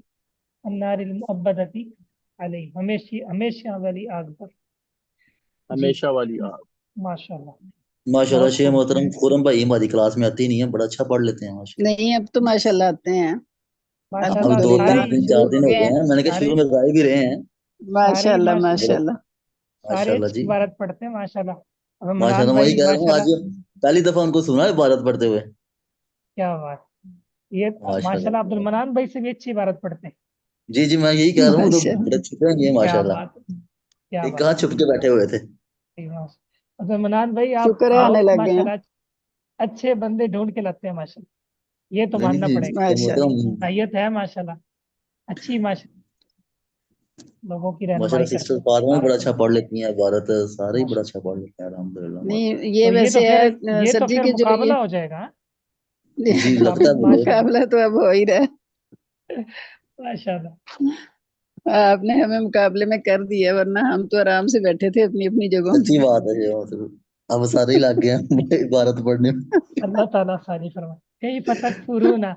अन्नारिल मुअब्बदति अलैहिम, हमेशा हमेशा वाली आग पर। जी, हमेशा वाली आग। माशाल्लाह, माशाल्लाह बहुत शेख खूब। मोहतरम खुरम भाई हमारी क्लास में आती नहीं है, बड़ा अच्छा पढ़ लेते हैं माशाल्लाह। नहीं, अब तो माशाल्लाह आते हैं, अब माशाल्लाह दो सारे तीन अल्हम्दुलिल्लाह ही, दिन शुरू 4 दिन हो हो गए गए हैं। हैं, मैंने कहा सारे शुरू में गाए भी रहे हैं। सारे ही माशाल्लाह बड़ा माशाल्लाह। सारे माशाल्लाह अच्छी जी। इबारत पढ़ते हैं माशाल्लाह। अब इमरान माशाल्लाह मैं वही भाई कह रहा हूँ, माशाल्लाह, आज पहली दफा उनको सुना है इबारत पढ़ते हुए। क्या बात, ये माशाल्लाह। माशाल्लाह अब्दुल मनान भाई से भी अच्छी इबारत पढ़ते हैं। जी जी मैं यही कह रहा हूँ, तो माशाल्लाह। बड़े छुपे हैं ये क्या माशाल्लाह। बात, क्या ये बात, कहाँ छुप के बैठे हुए थे। अब्दुल मनान भाई आप शुक्र है आने बहुत लग गए हैं। माशाल्लाह अच्छे बंदे ढूंढ के लाते हैं माशाल्लाह, ये तो नहीं मानना नहीं जी पड़ेगा। शेख माशाल्लाह। मोहतरम, सैयद है माशाल्लाह, अच्छी माशाल्लाह लोगों की रहनुमाई माशाल्लाह करते सिस्टर हैं, फातिमा भी बड़ा बारक अच्छा पढ़ लेती हैं इबारत, सारे ही बड़ा माशा। अच्छा पढ़ लेते हैं अल्हम्दुलिल्लाह नहीं, माशाल्लाह। ये तो वैसे है ये सर तो जी फिर के जो ये मुकाबला हो जाएगा, हाँ? जी लगता है मुझे। माशाल्लाह, मुकाबला तो अब हो ही रहा है। माशाल्लाह। आपने हमें मुकाबले में कर दिया, वरना हम तो आराम से बैठे थे अपनी अपनी जगहों सच्ची बात है ये मतलब, अब सारे ही लग गए हैं इबारत पढ़ने में। अल्लाह ताला खानी फरमाए, कई फतक फुरूना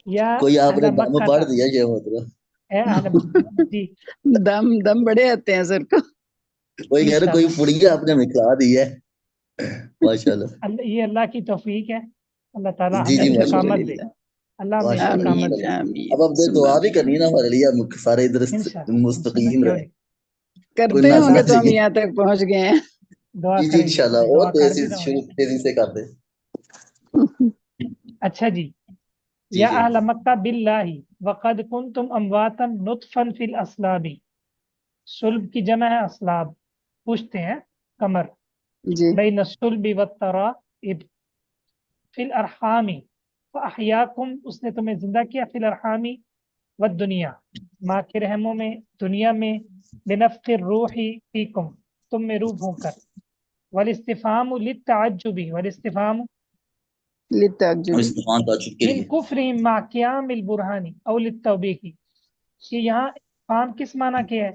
या कोई आपने अहला दम मक्का पढ़ था, दिया ये मतलब। ए अहला मक्का जी, में। दम दम बड़े आते हैं सर को। कोई कह रहे कोई इंशाल्लाह। पुड़िया आपने हमें खिला दी है। माशाल्लाह। ये अल्लाह की तौफीक है, अल्लाह ताला जी हमें जी माशाल्लाह। इस्तकामत दे, अल्हम्दुलिल्लाह। अल्लाह हमें माशाल्लाह इस्तकामत आमीन दे, माशाल्लाह। आमीन अब तो सुम्मा दुआ भी आमीन। करनी है ना हमारे लिए, हम सारे इधर इंशाल्लाह इंशाल्लाह, मुस्तकीम क्यों रहे, नहीं, कोई करते नजर होंगे ना तो हम लगे। यहाँ तक पहुंच गए हैं। दुआ जी जी करेंगे, इंशाल्लाह, और दुआ कर तेजी भी रहा हूँ। शुरू तेजी से कर दे। अच्छा जी, जी या जी अहला मक्का बिल्लाहि वक़द कुंतुम अमवातन नुतफन फिल अस्लाबी। सुल्ब की जमा है असलाब, पूछते हैं कमर, जी बैन सुल्बी व तराइब फिल अरहामी फअहयाकुम, उसने तुम्हें जिंदा किया, फिल अरहामी व दुनिया, माँ के रहमों में, दुनिया में, बिनफ़्खिर रूही फीकुम, तुम में रूह होकर, वलिस्तिफाम लित्तअज्जुबी वलिस्तिफाम और लित्ताज्जुबी इस्तिफाम ताज्जुब के मिन लिए। कुफ्रिहिम मा क़ियामिल बुरहानी औ लित्तौबीकी, कि यहाँ फाम किस माना के है?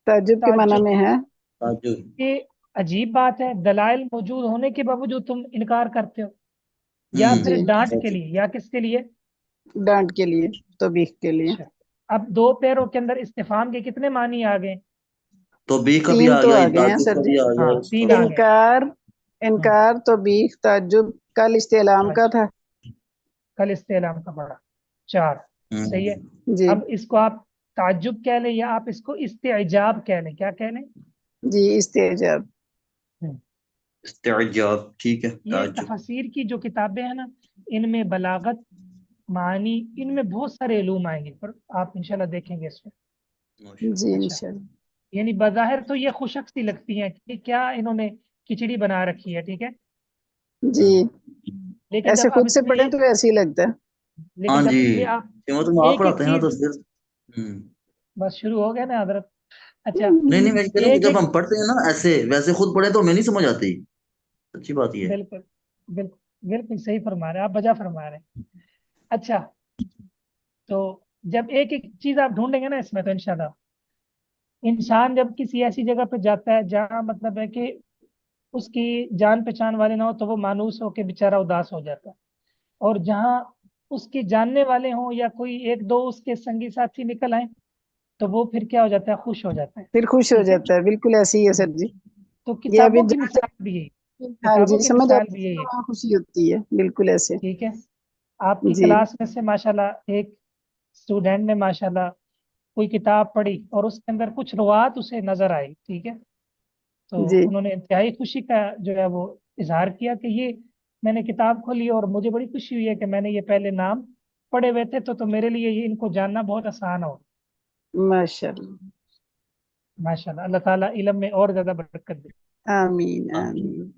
ताज्जुब के माना ताज्जुब में है। ताज्जुब के अजीब बात है, दलाइल मौजूद होने के बावजूद तुम इनकार करते हो, या फिर जी डांट के लिए, या किसके लिए? डांट के लिए, तौबीख के लिए। अच्छा, अब दो पैरों के अंदर इस्तिफाम के कितने मानी आ गए? तो बी का भी तीन आ तो गया, आ गए हैं ताज्जुब सर का जी। भी आ गया, हाँ, तीन आ गए। इनकार, इनकार, तौबीख, ताज्जुब, कल इस्तेलाम का था। कल इस्तेलाम का पड़ा, 4। सही है। जी अब इसको आप ताज्जुब कह लें या आप इसको इस्तेजाब कह लें, क्या कह लें? जी इस्तेजाब। इस्तिजाब, ठीक है। ये ताज्जुब तफसीर की जो किताबें हैं ना, इनमें बलागत, मानी, इनमें बहुत सारे इलूम आएंगे, पर आप इंशाल्लाह देखेंगे इसमें। जी अच्छा, इंशाल्लाह। यानी बज़ाहिर तो ये खुशक सी लगती है कि क्या इन्होंने खिचड़ी बना रखी है, ठीक है, जी लेकिन ऐसे जब अब खुद से इसमें पढ़े तो ऐसे ही लगता है। हाँ लेकिन जब जी, इसमें आप क्यों तुम आप एक एक पढ़ाते हैं ना तो चीज, फिर बस शुरू हो गया ना हजरत। अच्छा, नहीं नहीं, मैं कह रहा हूँ कि एक जब एक, हम पढ़ते हैं ना ऐसे वैसे खुद पढ़े तो हमें नहीं समझ आती। अच्छी बात ये है। बिल्कुल बिल्कुल बिल्कुल सही फरमा रहे हैं आप, बजा फरमा रहे हैं। अच्छा, तो जब एक एक चीज आप ढूंढेंगे ना इसमें, तो इंशाल्लाह इंसान जब किसी ऐसी जगह पे जाता है जहाँ मतलब है कि उसकी जान पहचान वाले ना हो, तो वो मायूस होकर बेचारा उदास हो जाता है, और जहाँ उसके जानने वाले हों या कोई एक दो उसके संगी साथी निकल आए, तो वो फिर क्या हो जाता है, खुश हो जाता है। फिर खुश हो ठीक है, जाता है, बिल्कुल ऐसे ही है सर जी। तो ये अभी किताबों की जहाँ मिसाल भी यही, हाँ किताबों जी की समझ मिसाल आती भी है यही तो है। वहाँ खुशी होती है, बिल्कुल ऐसे। ठीक है, आपकी जी क्लास में से माशाल्लाह एक स्टूडेंट ने माशाल्लाह कोई किताब पढ़ी और उसके अंदर कुछ रुवात उसे नजर आई, ठीक है, तो जी उन्होंने इंतहाई खुशी का जो है वो इजहार किया कि ये मैंने किताब खोली और मुझे बड़ी खुशी हुई है कि मैंने ये पहले नाम पढ़े हुए थे, तो मेरे लिए ये इनको जानना बहुत आसान हो। माशाल्लाह। माशाल्लाह, अल्लाह ताला इल्म में और ज्यादा बरकत दे। आमीन आमीन। आमीन।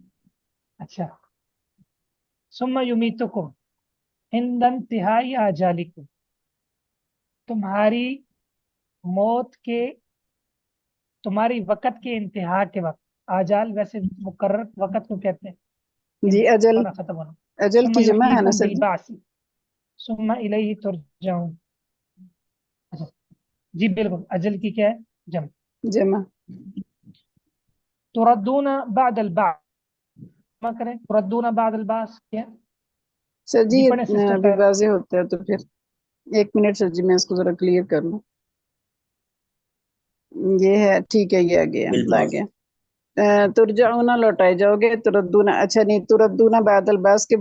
अच्छा, सुम्मा युमीतुकुम हिंदन तिहाई आजालिकुम, तुम्हारी मौत के, तुम्हारी वक़्त के इंतहा के वक्त, आजाल वैसे मुकर्रर वक़्त को कहते हैं, जी अजल, होना खत्म होना। अजल सुम्मा की जमा है ना युहयीकुम सर बिल जी। बासी सुम्मा इलैहि तुरजाऊन। अच्छा, जी बिल्कुल, अजल की क्या है, जम। जमा। तुरद्दूना बादल बास, क्या करें, तुरद्दूना बादल बास क्या? सर जी जी पढ़े सिस्टर अभी तारा। वाजे होता है तो फिर 1 मिनट सर जी, मैं इसको जरा क्लियर कर लूँ। ये है, ठीक है, ये आ गया आ बिल्बास, गया। तुरजाऊना लौटाए जाओगे, तुरद्दूना, अच्छा नहीं, तुरद्दूना बादल बास के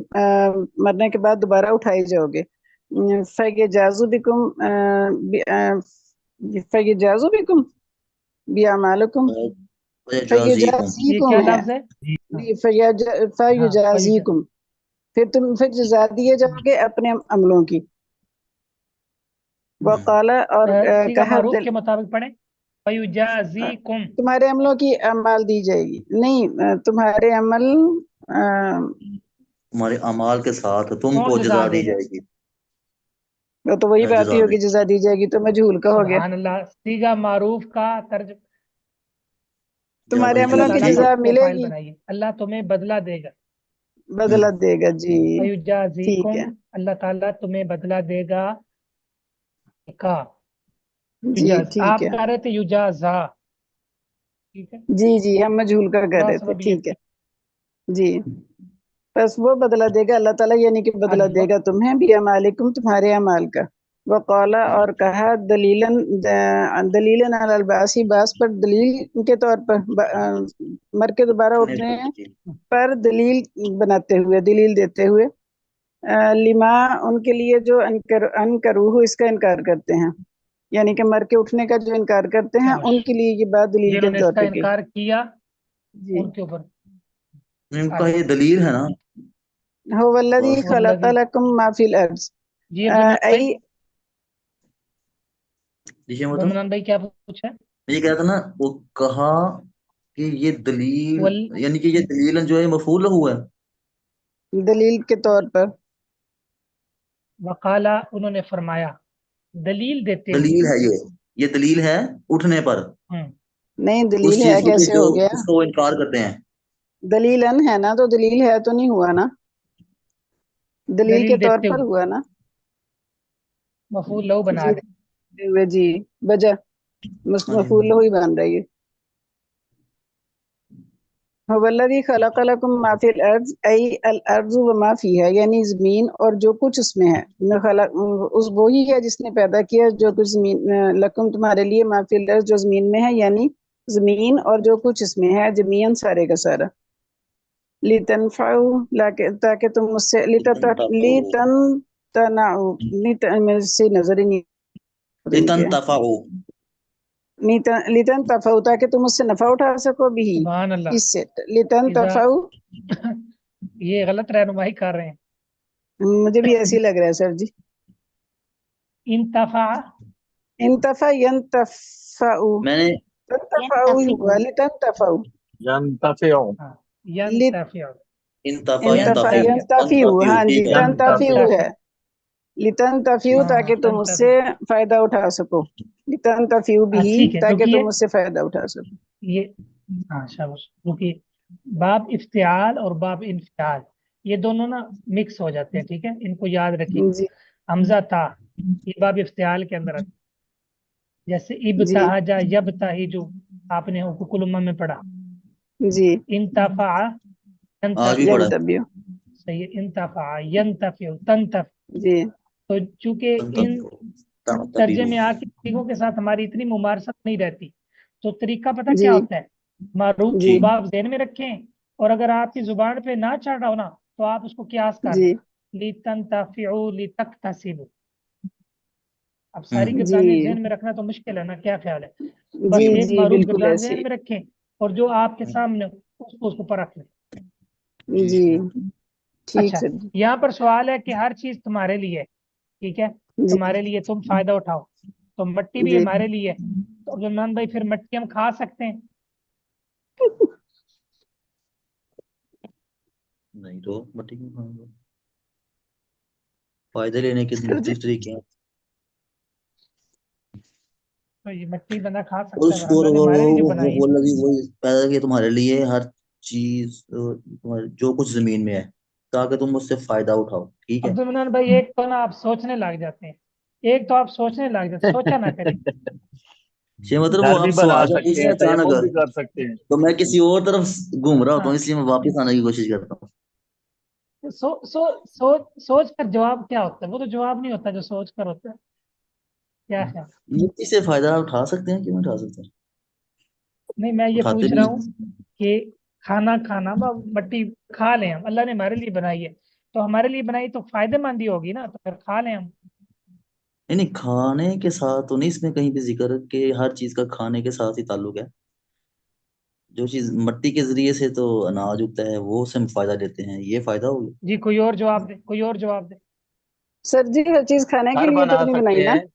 मरने के बाद दोबारा उठाए जाओगे। फयजाज़ु बिकुम फयजाज़ु बिकुम बिअमालिकुम, जाजीकुम, ये फयजाज़ीकुम क्या है। लफ्ज है? हाँ हाँ, फयजाज़ीकुम, फिर तुम फिर जज़ा दिए जाओगे अपने अमलों की। वकाला और सीगा कहा मारूफ के मुताबिक पढ़े, फयुजाजीकुम। तुम्हारे अमलों की अमाल दी जाएगी, नहीं तुम्हारे अमल हमारे अमाल के साथ कौन तुमको जजा जजा दी देगा? जाएगी। वो तो वही बात ही जजा होगी, देगी। जजा दी जाएगी तो मजहूल का हो गया। सुभान अल्लाह, सीगा मारूफ का तर्ज, या तुम्हारे अल्लाह अमलों की ताला वजूजी, का जजा प्रोफाइल मिलेगी, बनाइए, अल्लाह तुम्हें बदला देगा। बदला देगा जी। ठीक फयुजाजीकुम, है अल्लाह ताला तुम्हें बदला देगा का। जी, युजाज, ठीक आप है कह रहे थे युजाजा, ठीक है, जी। जी हम मजहूल का कर बड़ा रहे थे, सबब ये। ठीक है जी। बस वो बदला देगा अल्लाह ताला, यानी कि हाँ बदला जी, देगा तुम्हें भी अमालिकुम, तुम्हारे अमाल का। वक़ाला और कहा, दलीलन अलल बासी, बास पर दलील के तौर पर, मर के दोबारा उठने उठने पर जी। पर दलील बनाते हुए, दलील देते हुए, लिमा, उनके लिए जो अनकरूह, इसका इनकार करते हैं, यानी कि मर के उठने का जो इनकार करते हैं, उनके लिए ये बात दलील के जिन्होंने तौर इसका पे की। इनकार किया जी। उनके ऊपर। इनका आगे, ये दलील है ना। हो वल्लज़ी बस खलक़ वल्लज़ी, लकुम मा फिल अर्ज़, जी अब्दुल भाई, आई देखिए मतलब बमनान भाई क्या पूछा है? ये कह रहा था ना, वो कहा कि ये वल दलील, यानी कि ये दलील जो है मफूल हुआ है। दलील के तौर पर। वकाला, उन्होंने फरमाया, दलील देते हुए। दलील है ये दलील है उठने पर। हम्म, नहीं उस दलील है चीज को कैसे जो हो गया, जिसको वो इनकार करते हैं। दलीलन है ना, तो दलील है तो नहीं हुआ ना, दलील के दलील तौर देते पर हुए हुआ ना। मफूल लहू बना जी रहे। जी, वजह हाँ जी मफूल ही बन रही है। वल्लज़ी खलक़ लकुम मा फिल अर्ज़ आई अल अर्ज़ व मा फ़ीहा, यानी ज़मीन और जो कुछ उसमें है। न खलक, उस वही है जिसने पैदा किया जो कुछ ज़मीन, लकुम तुम्हारे लिए, मा फिल अर्ज़ जो ज़मीन में है, यानी ज़मीन और जो कुछ इसमें है, जमीयन सारे का सारा। लितनफ़उ, ताकि तुम मुझसे, लितन तनाउ, मेरे से नजर ही नहीं लितन क्या है, तफाउ। लितन तफ़उ, ताकि तुम उससे नफा उठा सको भी, सुभान अल्लाह। इससे लितन इजा तफ़उ। ये गलत रहनुमाई कर रहे हैं। मुझे भी ऐसे ही लग रहा है सर जी। इंतफा इंतफा यंतफाउ, मैंने तंतफाउ ही हुआ, लितंतफाउ, यंतफिउ, हाँ, लित यंतफिउ इंतफा इंतफा यंतफिउ यंतफिउ यंतफिउ, तंतफिउ, हाँ जी, ठीक है। तंतफिउ यंतफिउ, है, लितंतफिउ, ठीक। ताकि हाँ तुम उससे तंतफिउ। फायदा उठा सको, लितंतफिउ भी, ठीक है, ताकि क्योंकि तुम उससे फायदा उठा सको। ये हाँ शाबाश, क्योंकि बाब इफ्तियाल और बाब इंफियाल ये दोनों ना मिक्स हो जाते हैं, ठीक है, इनको याद रखिए। जी हमजा था ये बाब इफ्तियाल के अंदर आता है। जैसे जी इब्तहाजा यब्ताही जो आपने हुकूकुल उम्मा में पढ़ा। जी, इंतफा आज भी यंतफिउ, पढ़ा है। यंतफिउ, सही है, इंतफा यंतफिउ तंतफ। जी तो चूंकि इन तंतफिउ तंतफिउ। तर्जमे के तरीकों के साथ हमारी इतनी मुमारसत नहीं रहती, तो तरीका पता जी क्या होता है, मारूफ जी जी। बाब ज़हन में रखें, और अगर आपकी जुबान पे ना चढ़ रहा हो ना, तो आप उसको कियास कर लें। जी लितंतफिउ लितक्तसिबु। अब सारी जी गर्दानी ज़हन में रखना तो मुश्किल है ना, क्या ख्याल है? जी बस एक जी, मारूफ बिल्कुल गर्दान ऐसे ज़हन में रखें, और जो आपके सामने हो, उसको परख लें। ही। जी। जी, ठीक अच्छा, सर जी। यहाँ पर सवाल है कि हर चीज़ तुम्हारे लिए है, ठीक है, जी तुम्हारे लिए, तुम फायदा उठाओ। तो मट्टी भी जी, हमारे लिए है, तो अब्दुलरहमान भाई फिर मट्टी हम खा सकते हैं? नहीं तो मट्टी क्यों खाएंगे? फायदे लेने के सर जी, मुख्तलिफ तरीके हैं। तो ये मट्टी बंदा खा और सकता है, उसको अल्लाह ने हमारे लिए जो बनाई है। वो लगी वही पैदा किया तुम्हारे लिए हर चीज, तुम्हारे जो कुछ जमीन में है, ताकि तुम उससे फायदा उठाओ, ठीक है। अब्दुल मनान भाई, एक तो ना आप सोचने लग जाते हैं, एक तो आप सोचने लग जाते, सोचा ना करें। ये मतलब वो घर भी आप बना सवाल जब सकते पूछते हैं हैं, तयम्मुम भी अचानक, कर सकते हैं। तो मैं किसी और तरफ घूम रहा होता हूँ, हाँ, इसलिए मैं वापस आने की कोशिश करता हूँ। तो सोच कर जवाब क्या होता है? वो तो जवाब नहीं होता जो सोच कर होता है। क्या ख्याल? मिट्टी से फायदा उठा सकते हैं, क्यों नहीं उठा सकते? नहीं, मैं ये उठाते पूछ भी रहा हूँ हैं। कि खाना खाना मट्टी खा लें हम, अल्लाह ने हमारे लिए बनाई है, तो हमारे लिए बनाई तो फायदेमंद ही होगी ना, तो फिर खा लें हम। नहीं नहीं, खाने के साथ तो नहीं, इसमें कहीं भी जिक्र कि हर चीज का खाने के साथ ही ताल्लुक है। जो चीज मट्टी के जरिए से तो अनाज उगता है, वो से हम फायदा लेते हैं, ये फायदा हो गया। जी, कोई और जवाब दे, कोई और जवाब दे। सर जी हर चीज खाने के घर लिए तो बना नहीं सकते बनाई ना, हैं।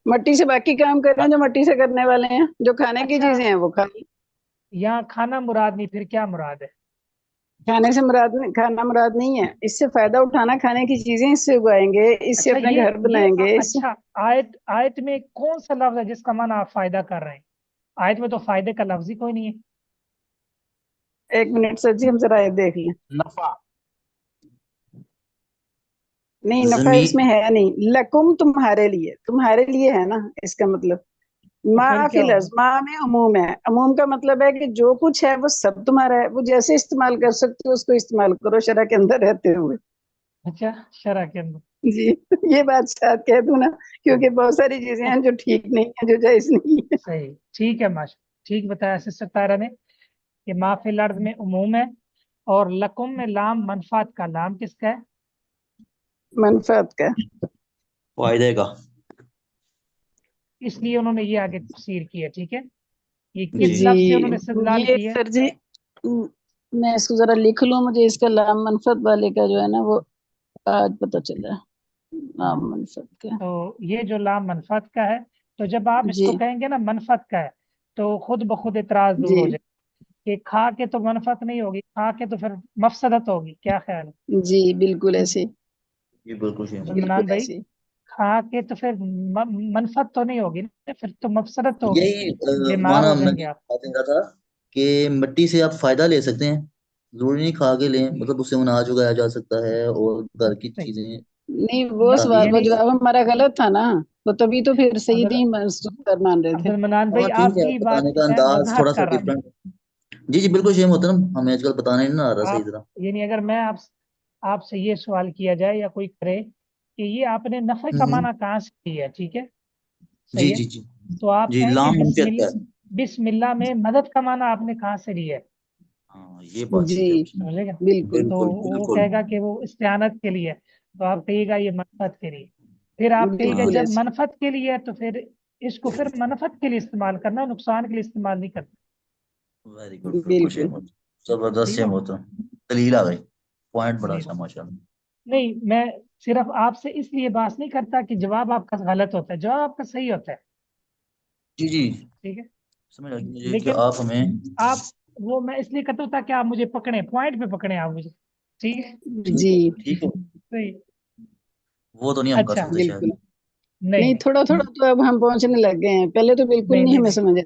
मट्टी से बाकी काम कर रहे हैं जो मट्टी से करने वाले हैं, जो खाने की अच्छा, चीजें हैं वो खा, यहाँ खाना मुराद नहीं, फिर क्या मुराद है? खाने से मुराद नहीं, खाना मुराद नहीं है, इससे फायदा उठाना, खाने की चीजें इससे उगाएंगे, इससे अच्छा, अपने घर बनाएंगे, इससे। अच्छा, आयत आयत में कौन सा लफ्ज है जिसका माना आप फायदा कर रहे हैं? आयत में तो फायदे का लफ्ज ही कोई नहीं है। एक मिनट सर जी, हम जरा ये देख लें। नफा, नहीं, नफा इसमें जमीन। है नहीं, लकुम तुम्हारे लिए है ना, इसका मतलब तो मा फिर क्या फिलर्स, होगा? मा में अमूम है, अमूम का मतलब है कि जो कुछ है वो सब तुम्हारा है, वो जैसे इस्तेमाल कर सकते हो उसको इस्तेमाल करो शरह के अंदर रहते हुए। अच्छा, शरह के अंदर। जी, ये बात शायद कह दूं ना, क्योंकि बहुत सारी चीजें हैं जो ठीक नहीं है, जो जायज नहीं है। सही, ठीक है, माशा, ठीक बताया सिस्टर तारा ने कि माफिल अर्ज में उमूम है, और लकुम में लाम मनफात का, लाम किसका है? मनफात का। फायदे का। इसलिए उन्होंने ये आगे तफसीर की है, ठीक है। ये किस जी, लफ्ज से उन्होंने इस्तेदलाल ये की है? सर जी, मैं इसको जरा लिख लूं, मुझे इसका लाम मनफत वाले का जो है ना वो आज पता चला है, लाम मनफत का। तो ये जो लाम मनफत का है, तो जब आप जी इसको कहेंगे ना मनफत का है, तो खुद ब खुद इतराज दूर जी हो जाए कि खा के तो मनफत नहीं होगी, खा के तो फिर मफसदत होगी। क्या ख्याल है जी, बिल्कुल ऐसे, ये बिल्कुल सही है। इमरान बिल्कुल भाई? ऐसे। کھا کے تو پھر منفعت تو نہیں ہوگی نا، پھر تو مفسدت ہوگی، یہی بیمار مانا ہو میں جائیں گے آپ۔ بات کر رہا تھا کہ مٹی سے آپ فائدہ لے سکتے ہیں، ضروری نہیں کھا کے لیں، مطلب اس سے اناج اگایا جا سکتا ہے اور گھر کی صحیح، چیزیں نہیں وہ تعمیر سوال وہ کی یعنی جا جواب ہمارا غلط تھا نا، تو تبھی تو پھر صحیح اگر نہیں مان رہے عبد تھے۔ المنان ہاں بھائی ٹھیک آپ ہے، کی بات بتانے کا میں انداز تھوڑا وضاحت سا کر رہا ہوں، ڈفرنٹ ہے۔ جی جی بالکل شیخ محترم، ہمیں آج کل بتانا ہی نہیں آ رہا صحیح آپ طرح۔ یعنی اگر میں آپ سے یہ سوال کیا جائے یا کوئی کرے کہ یہ آپ نے نفع ہوں، کمانا کہاں سے لیا، ٹھیک ہے، جی صحیح ہے، جی جی تو آپ جی، کہیں گے لام منفیت ہے۔ بسم اللہ میں مدد کمانا آپ نے کہاں سے لی ہے، ہاں یہ بات جی ٹھیک ہے آپ کی۔ سمجھے گا؟ بالکل تو بالکل وہ بالکل کہے گا کہ وہ استعانت کے لیے، تو آپ کہیے گا یہ منفعت کے لیے، پھر آپ کہیے گا ہاں بالکل جب ایسے۔ منفعت کے لیے ہے تو پھر اس کو پھر منفعت کے لیے استعمال کرنا، نقصان کے لیے استعمال نہیں کرنا، ویری گڈ، بالکل شیخ بالکل محترم، زبردست ٹھیک شیخ ہے محترم، دلیل آ گئی، پوائنٹ بڑا جی۔ اچھا ماشاء اللہ۔ نہیں میں صرف آپ سے اس لیے بات نہیں کرتا کہ جواب آپ کا غلط ہوتا ہے، جواب آپ کا صحیح ہوتا ہے، جی جی ٹھیک ہے، سمجھ آ گئی مجھے کہ لیکن آپ ہمیں آپ وہ میں اس لیے کرتا ہوں تاکہ آپ مجھے پکڑیں، پوائنٹ پہ پکڑیں آپ مجھے، ٹھیک ہے، جی ٹھیک ہے، صحیح، وہ تو نہیں ہم کر اچھا، سکتے شاید۔ بالکل، نہیں نہیں نہیں تھوڑا تھوڑا تو اب ہم پہنچنے لگ گئے ہیں، پہلے تو بالکل نہیں نہیں نہیں ہمیں نہیں سمجھ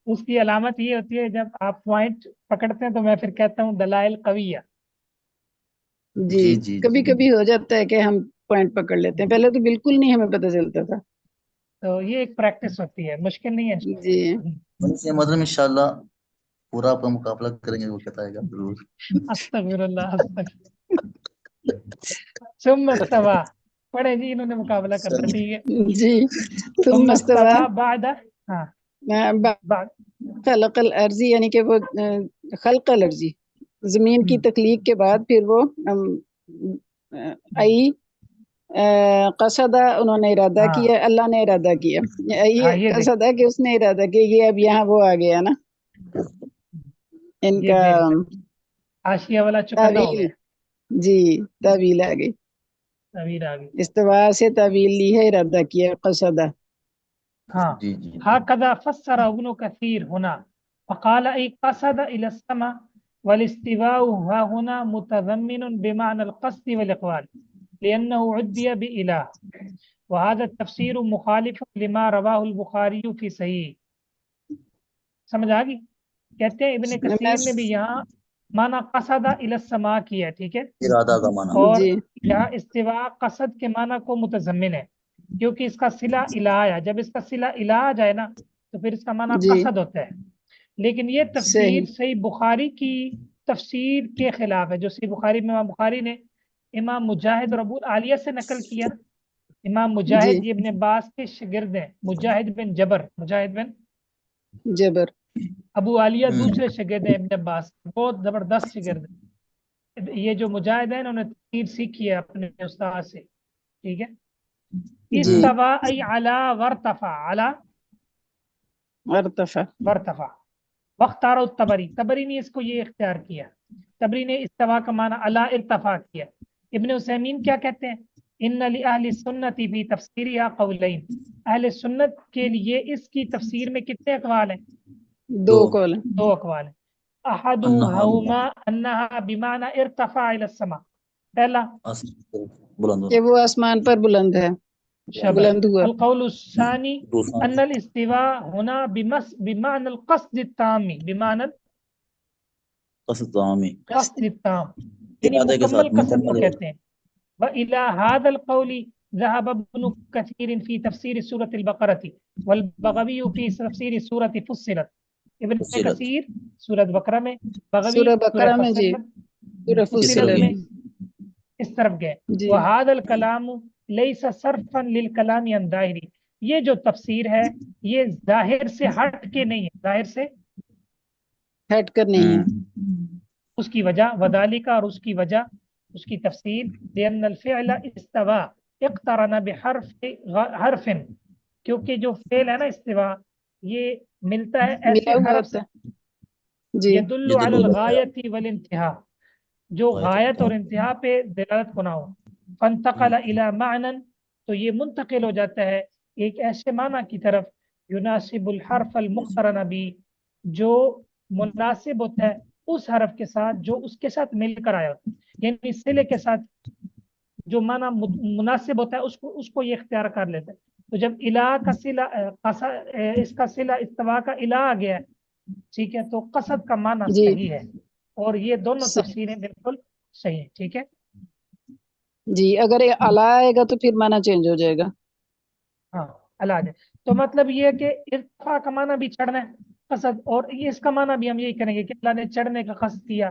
اس کی علامت یہ ہوتی ہے جب آپ پوائنٹ پکڑتے ہیں تو میں پھر کہتا ہوں دلائل قویہ، جی جی جی کبھی جی کبھی ہو جاتا ہے کہ ہم پوائنٹ پکڑ لیتے ہیں، پہلے تو بالکل نہیں ہمیں پتہ چلتا تھا۔ تو یہ ایک پریکٹس ہوتی ہے، مشکل نہیں ہے، جی شیخ محترم انشاءاللہ پورا آپ کا مقابلہ کریں گے، وہ بتائے گا ضرور۔ استغفر اللہ استغفر، ثم استوى، پڑھے جی انہوں نے مقابلہ کرنا، ٹھیک ہے، جی ثم ثم استوى استوى بعد، ہاں بعد، خلق الارضی، یعنی کہ وہ خلق الارضی، زمین کی تخلیق کے بعد پھر وہ ای قصدہ انہوں نے ارادہ ہاں کیا، اللہ نے ارادہ کیا، ہاں یہ یہ دیکھ، قصدہ کہ اس نے ارادہ کیا، یہ اب یہاں وہ آ گیا نا ان یہ کا دیکھ حاشیہ والا چکندہ ہو تعویل، گیا، جی تعویل آ گئی، تعبیر آ گئی، استوا سے تعویل لی ہے، ارادہ کیا قصدہ۔ ہاں جی جی هكذا فسر ابن كثير هنا فقال أي قصد إلى السماء والاستواء ها هنا متضمن بمعنى القصد والإقبال لأنه عدي بإله، وهذا التفسير مخالف لما رواه البخاري في صحيح، سمجھ آ گئی؟ کہتے ہیں ابن کثیر نے بھی یہاں معنی قصد الی السماء کیا ہے، ٹھیک ہے، ارادہ کا معنی۔ اور جی یہاں استواء قصد کے معنی کو متضمن ہے، کیونکہ اس کا صلہ الہ ہے، جب اس کا صلہ الہ آ جائے نا تو پھر اس کا معنی جی قصد ہوتا ہے، لیکن یہ تفسیر صحیح، صحیح بخاری کی تفسیر کے خلاف ہے، جو صحیح بخاری میں امام بخاری نے امام مجاہد اور ابو عالیہ سے نقل کیا، امام جی مجاہد یہ ابن عباس کے شاگرد ہیں، مجاہد بن جبر، مجاہد بن جبر، ابو عالیہ ہوں، دوسرے شاگرد ہیں ابن عباس، بہت زبردست شاگرد ہیں، یہ جو مجاہد ہیں انہوں نے تفسیر سیکھی ہے اپنے استاد سے، ٹھیک ہے، جی ہوں، استوا ای علا ورتفع، علا ارتفع، ورتفع، واختار الطبری، طبری نے اس کو یہ اختیار کیا، طبری نے استوا کا معنی علا ارتفاع کیا، ابن عثیمین کیا کہتے ہیں، ان لأہل السنت فی تفسیرها قولین، اہل سنت کے لیے اس کی تفسیر میں کتنے اقوال ہیں، دو دو، کول، دو اقوال ہیں، انہا احدهما انها بمعنى ارتفع الى السماء، پہلا بلند کہ ہونا، وہ آسمان پر بلند ہے، شبر، بلند ہوا، القول الثانی دوسرا ان الاستواء هنا بمعنى القصد التام، بمعنى قصد عامی، القصد التام، یعنی ارادے کے مکمل ساتھ، قصد کو مکمل ارادہ۔ کہتے ہیں، وإلى هذا القول ذهب ابن كثير في تفسير سورة البقرة والبغوي في تفسير سورة فصلت، ابن فصیلت، کثیر سورت بقرہ میں، بغوی سورہ سورہ بقرہ میں، جی سورہ کس طرح فصلت کی؟ میں فصلت، اس طرف گئے، جی وهذا الكلام ليس صرفا للكلام عن ظاہری، یہ جو تفسیر ہے یہ ظاہر سے ہٹ کے نہیں ہے، ظاہر سے ہٹ کر نہیں ہے، اس کی وجہ وذالک، اور اس کی وجہ اس کی تفسیر لأن الفعل استوا اقترن بحرف حرف، کیونکہ جو فعل ہے نا استوا یہ ملتا ہے ایسے ملا ہوا حرف ہوتا سے ہے، جی یدل یہ علی دلو الغایت والانتہاء، جو غایت اور انتہا پہ دلالت کو نہ ہو، فانتقل الی معنی، تو یہ منتقل ہو جاتا ہے ایک ایسے معنی کی طرف یناسب الحرف المقترن بھی، جو مناسب ہوتا ہے اس حرف کے ساتھ جو اس کے ساتھ مل کر آیا ہوتا ہے، یعنی صلے کے ساتھ जो माना मुनासिब होता है उसको ये इख्तियार कर लेते हैं। तो जब इला का सिला इसका सिला इस्तवा का इला आ गया है, ठीक है, तो कसद का माना जी सही है, और ये दोनों सही। तफसीरें बिल्कुल सही है, ठीक है। जी अगर ये अला आएगा तो फिर माना चेंज हो जाएगा। हाँ अला आ जाए, तो मतलब ये है कि इर्तिफा का माना भी चढ़ना है कसद, और ये इसका माना भी हम यही करेंगे कि अल्लाह ने चढ़ने का कसद किया,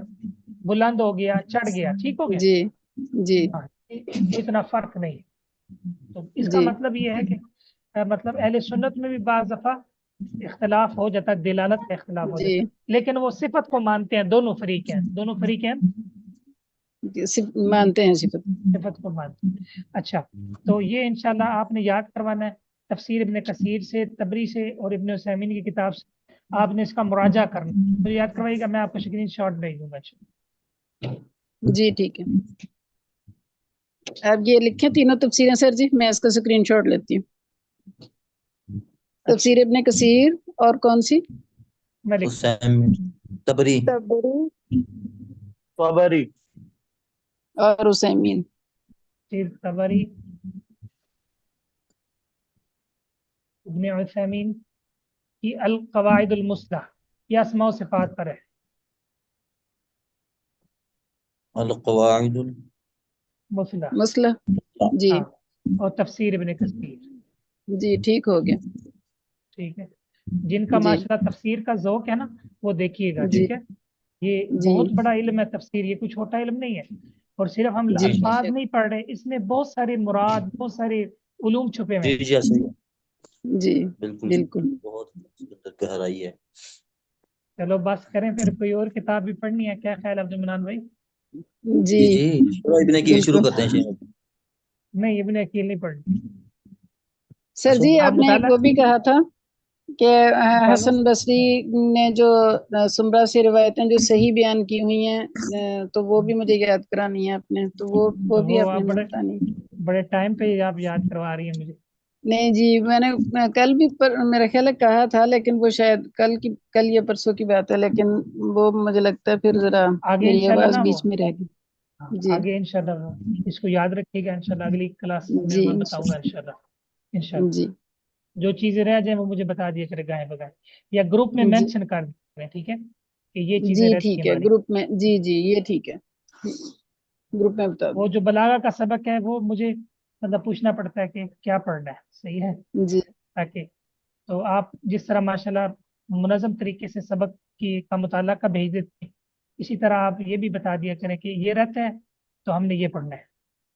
बुलंद हो गया, चढ़ गया, ठीक हो गया। जी जी हाँ, इतना फर्क नहीं है। तो इसका जी मतलब ये है कि मतलब अहले सुन्नत में भी बाज़ दफ़ा इख्तलाफ हो जाता है, दिलालत का इख्तलाफ हो जी जाता है, लेकिन वो सिफत को मानते हैं, दोनों फरीक हैं, दोनों फरीक हैं, मानते हैं सिफत। सिफत को मानते हैं। अच्छा, तो ये इंशाल्लाह आपने याद करवाना है, तफसीर इब्न कसीर से, तबरी से और इब्न उसैमीन की किताब से आपने इसका मुराजा करना है। तो याद करवाइएगा, मैं आपको स्क्रीन शॉट भेज दूंगा। जी ठीक है, आप ये लिखें तीनों तफसीरें सर जी, मैं इसका स्क्रीनशॉट लेती हूँ। तफसीर इब्न कसीर और कौन सी? मैं लिख हुसैन तबरी तबरी तबरी और उसैमीन। तफसीर तबरी, इब्न उसैमीन की अल कवाइदुल मुस्ला, ये अस्मा व सिफात पर है। अल कवाइदुल मुस्ला, मसला जी हाँ, और तफसीर इब्न कसीर, जी ठीक हो गया। ठीक है। जिनका जी माशाल्लाह तफसीर का ज़ौक़ है ना, वो देखिएगा, जी ठीक है। ये जी बहुत बड़ा इल्म है तफसीर, ये कोई छोटा इल्म नहीं है। और सिर्फ हम जी अल्फाज बेशक। नहीं पढ़ रहे, इसमें बहुत सारे मुराद, बहुत सारे उलूम छुपे हुए जी हैं। जी ऐसे ही है। जी बिल्कुल बिल्कुल। बहुत सुंदर गहराई है। चलो बस करें फिर, कोई और किताब भी पढ़नी है, क्या ख्याल है अब्दुल मनान भाई? जी जी जी चलो इब्न की शुरू बिल्कुल। करते हैं शेख। नहीं, इब्न अकील नहीं पढ़नी। सर अच्छा जी आप आपने एक मुताला वो भी कहा था कि मुताला हसन बसरी ने जो सुमरा से रिवायतें जो सही बयान की हुई हैं, तो वो भी मुझे याद करानी है आपने, तो वो तो भी वो आपने आप हमें बड़े बतानी है। बड़े टाइम पे आप याद करवा रही हैं मुझे। नहीं जी मैंने कल भी मेरा ख्याल है कहा था, लेकिन वो शायद कल या परसों की बात है, लेकिन वो मुझे लगता है फिर जरा आगे मेरी इंशाल्लाह आवाज ना वो, बीच में रह गई। हाँ, जी आगे इंशाल्लाह इसको याद रखिएगा, इंशाल्लाह अगली क्लास में जी मैं बताऊंगा इंशाल्लाह। इंशाल्लाह जी जो चीजें रह जाए वो मुझे बता दिया करे, गाय बगाए, या ग्रुप में जी मेंशन कर दें, ठीक है, कि ये चीजें जी रहती हैं ठीक है, हमारी। ग्रुप में जी जी ये ठीक है, ग्रुप में बता वो दूँ। जो बलागा का सबक है वो मुझे मतलब पूछना पड़ता है कि क्या पढ़ना है, सही है, जी ताकि तो आप जिस तरह माशाल्लाह मुनज़्ज़म तरीके से सबक की का मुताला का भेज देते हैं, इसी तरह आप ये भी बता दिया करें कि ये रहता है तो हमने ये पढ़ना है,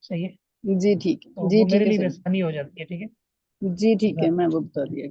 सही है, जी ठीक तो है, जी वो ठीक मेरे है लिए भी सर, आसानी हो जाती है, ठीक है। जी ठीक है, मैं वो बता दिया।